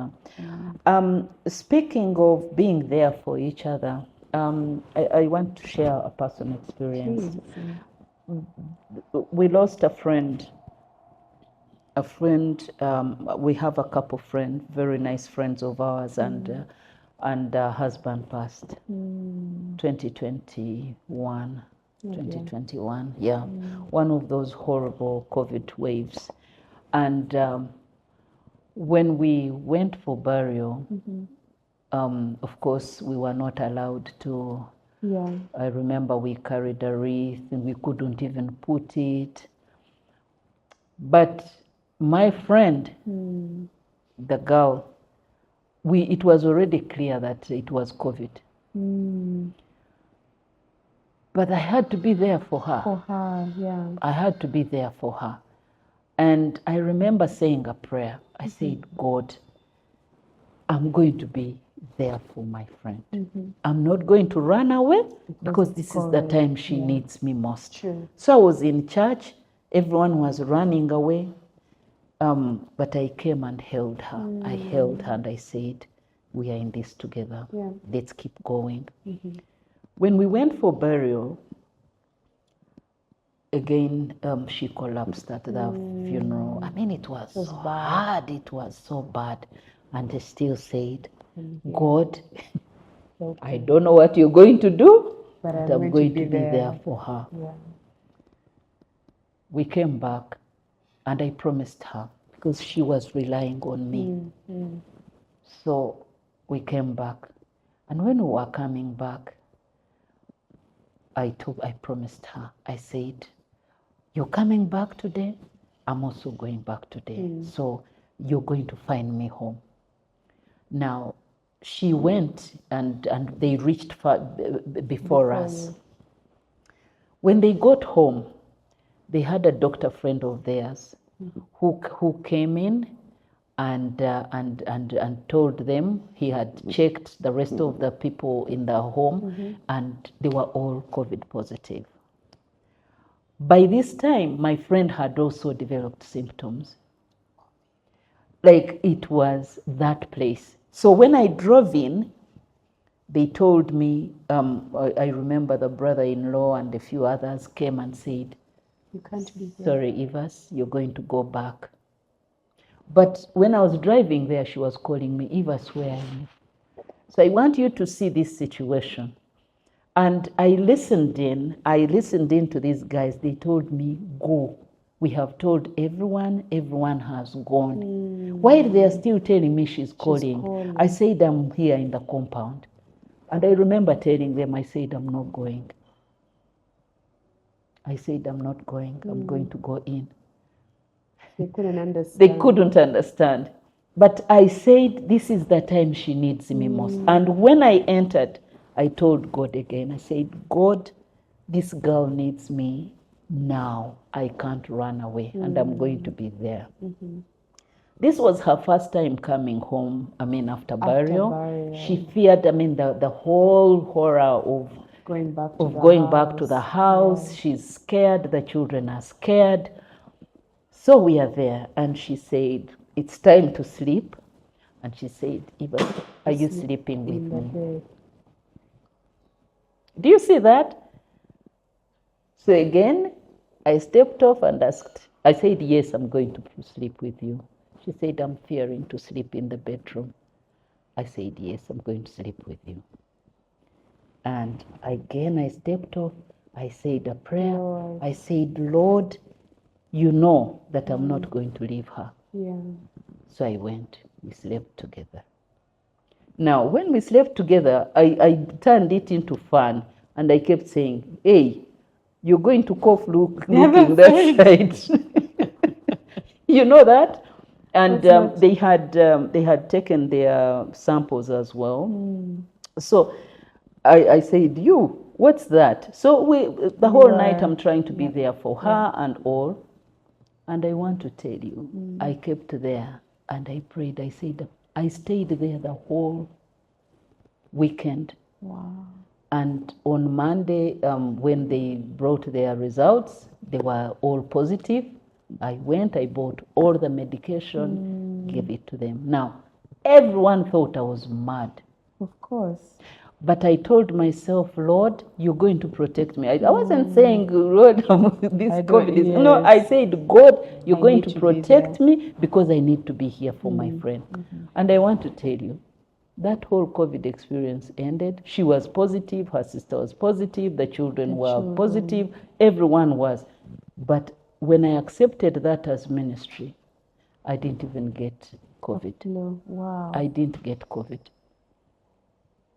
B: speaking of being there for each other, I want to share a personal experience.
A: Please.
B: We lost a friend. We have a couple friends, very nice friends of ours, and her husband passed 2021. 2021, yeah. One of those horrible COVID waves. And when we went for burial, of course, we were not allowed to. I remember we carried a wreath and we couldn't even put it. But my friend, the girl, it was already clear that it was COVID. But I had to be there for her.
A: For her, yeah.
B: I had to be there for her. And I remember saying a prayer. I said, God, I'm going to be there for my friend. I'm not going to run away because this is the time she needs me most.
A: True.
B: So I was in church. Everyone was running away. But I came and held her. I held her and I said, we are in this together.
A: Yeah.
B: Let's keep going. When we went for burial, again, she collapsed at the funeral. I mean, it was so hard. It was so bad. And I still said, God, I don't know what you're going to do, but I'm going to be there for her.
A: Yeah.
B: We came back and I promised her because she was relying on me. So we came back. And when we were coming back, I promised her, I said, you're coming back today, I'm also going back today. So you're going to find me home. Now, she went and they reached far before us. When they got home, they had a doctor friend of theirs who came in and told them he had checked the rest of the people in the home and they were all COVID positive. By this time, my friend had also developed symptoms. Like it was that place. So when I drove in, they told me, I remember the brother-in-law and a few others came and said,
A: you can't be here.
B: Sorry, Evas, you're going to go back. But when I was driving there, she was calling me, Evas, where are you? So I want you to see this situation. And I listened in to these guys. They told me, go. We have told everyone has gone. While they are still telling me she's calling, I said, I'm here in the compound. And I remember telling them, I said, I'm not going. I said, I'm not going. I'm going to go in.
A: They couldn't understand.
B: They couldn't understand. But I said, this is the time she needs me most. And when I entered, I told God again, I said, God, this girl needs me now. I can't run away and I'm going to be there. This was her first time coming home, after burial. She feared, the whole horror of
A: going back
B: to the house. Yeah. She's scared, the children are scared. So we are there and she said, it's time to sleep. And she said, Eva, are you sleeping with me? Do you see that? So again, I stepped off and asked, I said, yes, I'm going to sleep with you. She said, I'm fearing to sleep in the bedroom. I said, yes, I'm going to sleep with you. And again, I stepped off. I said a prayer.
A: Lord.
B: I said, Lord, you know that I'm not going to leave her.
A: Yeah.
B: So I went. We slept together. Now, when we slept together, I turned it into fun. And I kept saying, hey, you're going to cough looking that side. You know that? And they had taken their samples as well. So I said, you, what's that? So the whole night I'm trying to be there for her and all. And I want to tell you, I kept there and I prayed. I said, I stayed there the whole weekend.
A: Wow.
B: And on Monday, when they brought their results, they were all positive. I went, I bought all the medication, gave it to them. Now, everyone thought I was mad.
A: Of course.
B: But I told myself, Lord, you're going to protect me. I wasn't saying, Lord, this COVID is... Yes. No, I said, God, you're going to protect me because I need to be here for my friend. And I want to tell you, that whole COVID experience ended. She was positive, her sister was positive, the children were positive, everyone was. But when I accepted that as ministry, I didn't even get COVID.
A: No. Wow.
B: I didn't get COVID.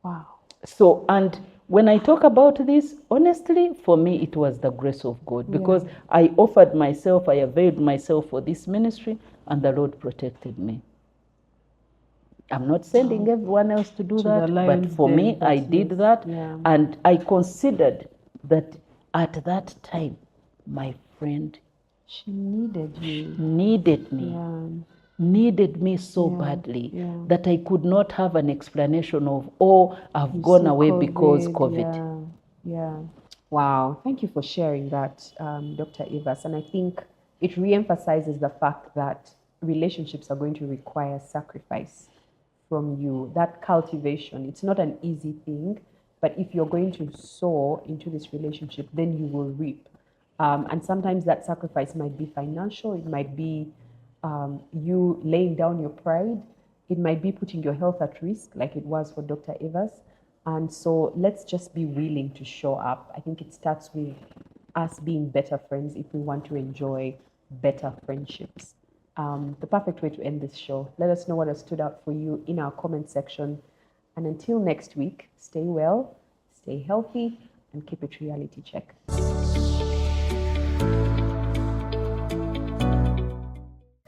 A: Wow.
B: So, and when I talk about this, honestly, for me, it was the grace of God, because I offered myself, I availed myself for this ministry, and the Lord protected me. I'm not sending everyone else to do that, but for me, I did that. And I considered that at that time, my friend,
A: she needed you.
B: Needed me so badly that I could not have an explanation of, oh, I've gone away because COVID.
A: Wow. Thank you for sharing that, Dr. Evas. And I think it re-emphasizes the fact that relationships are going to require sacrifice from you. That cultivation, it's not an easy thing, but if you're going to sow into this relationship, then you will reap. And sometimes that sacrifice might be financial, it might be you laying down your pride, it might be putting your health at risk, like it was for Dr. Evas. And so let's just be willing to show up. I think it starts with us being better friends if we want to enjoy better friendships. The perfect way to end this show. Let us know what has stood out for you in our comment section. And until next week, stay well, stay healthy, and keep it reality check.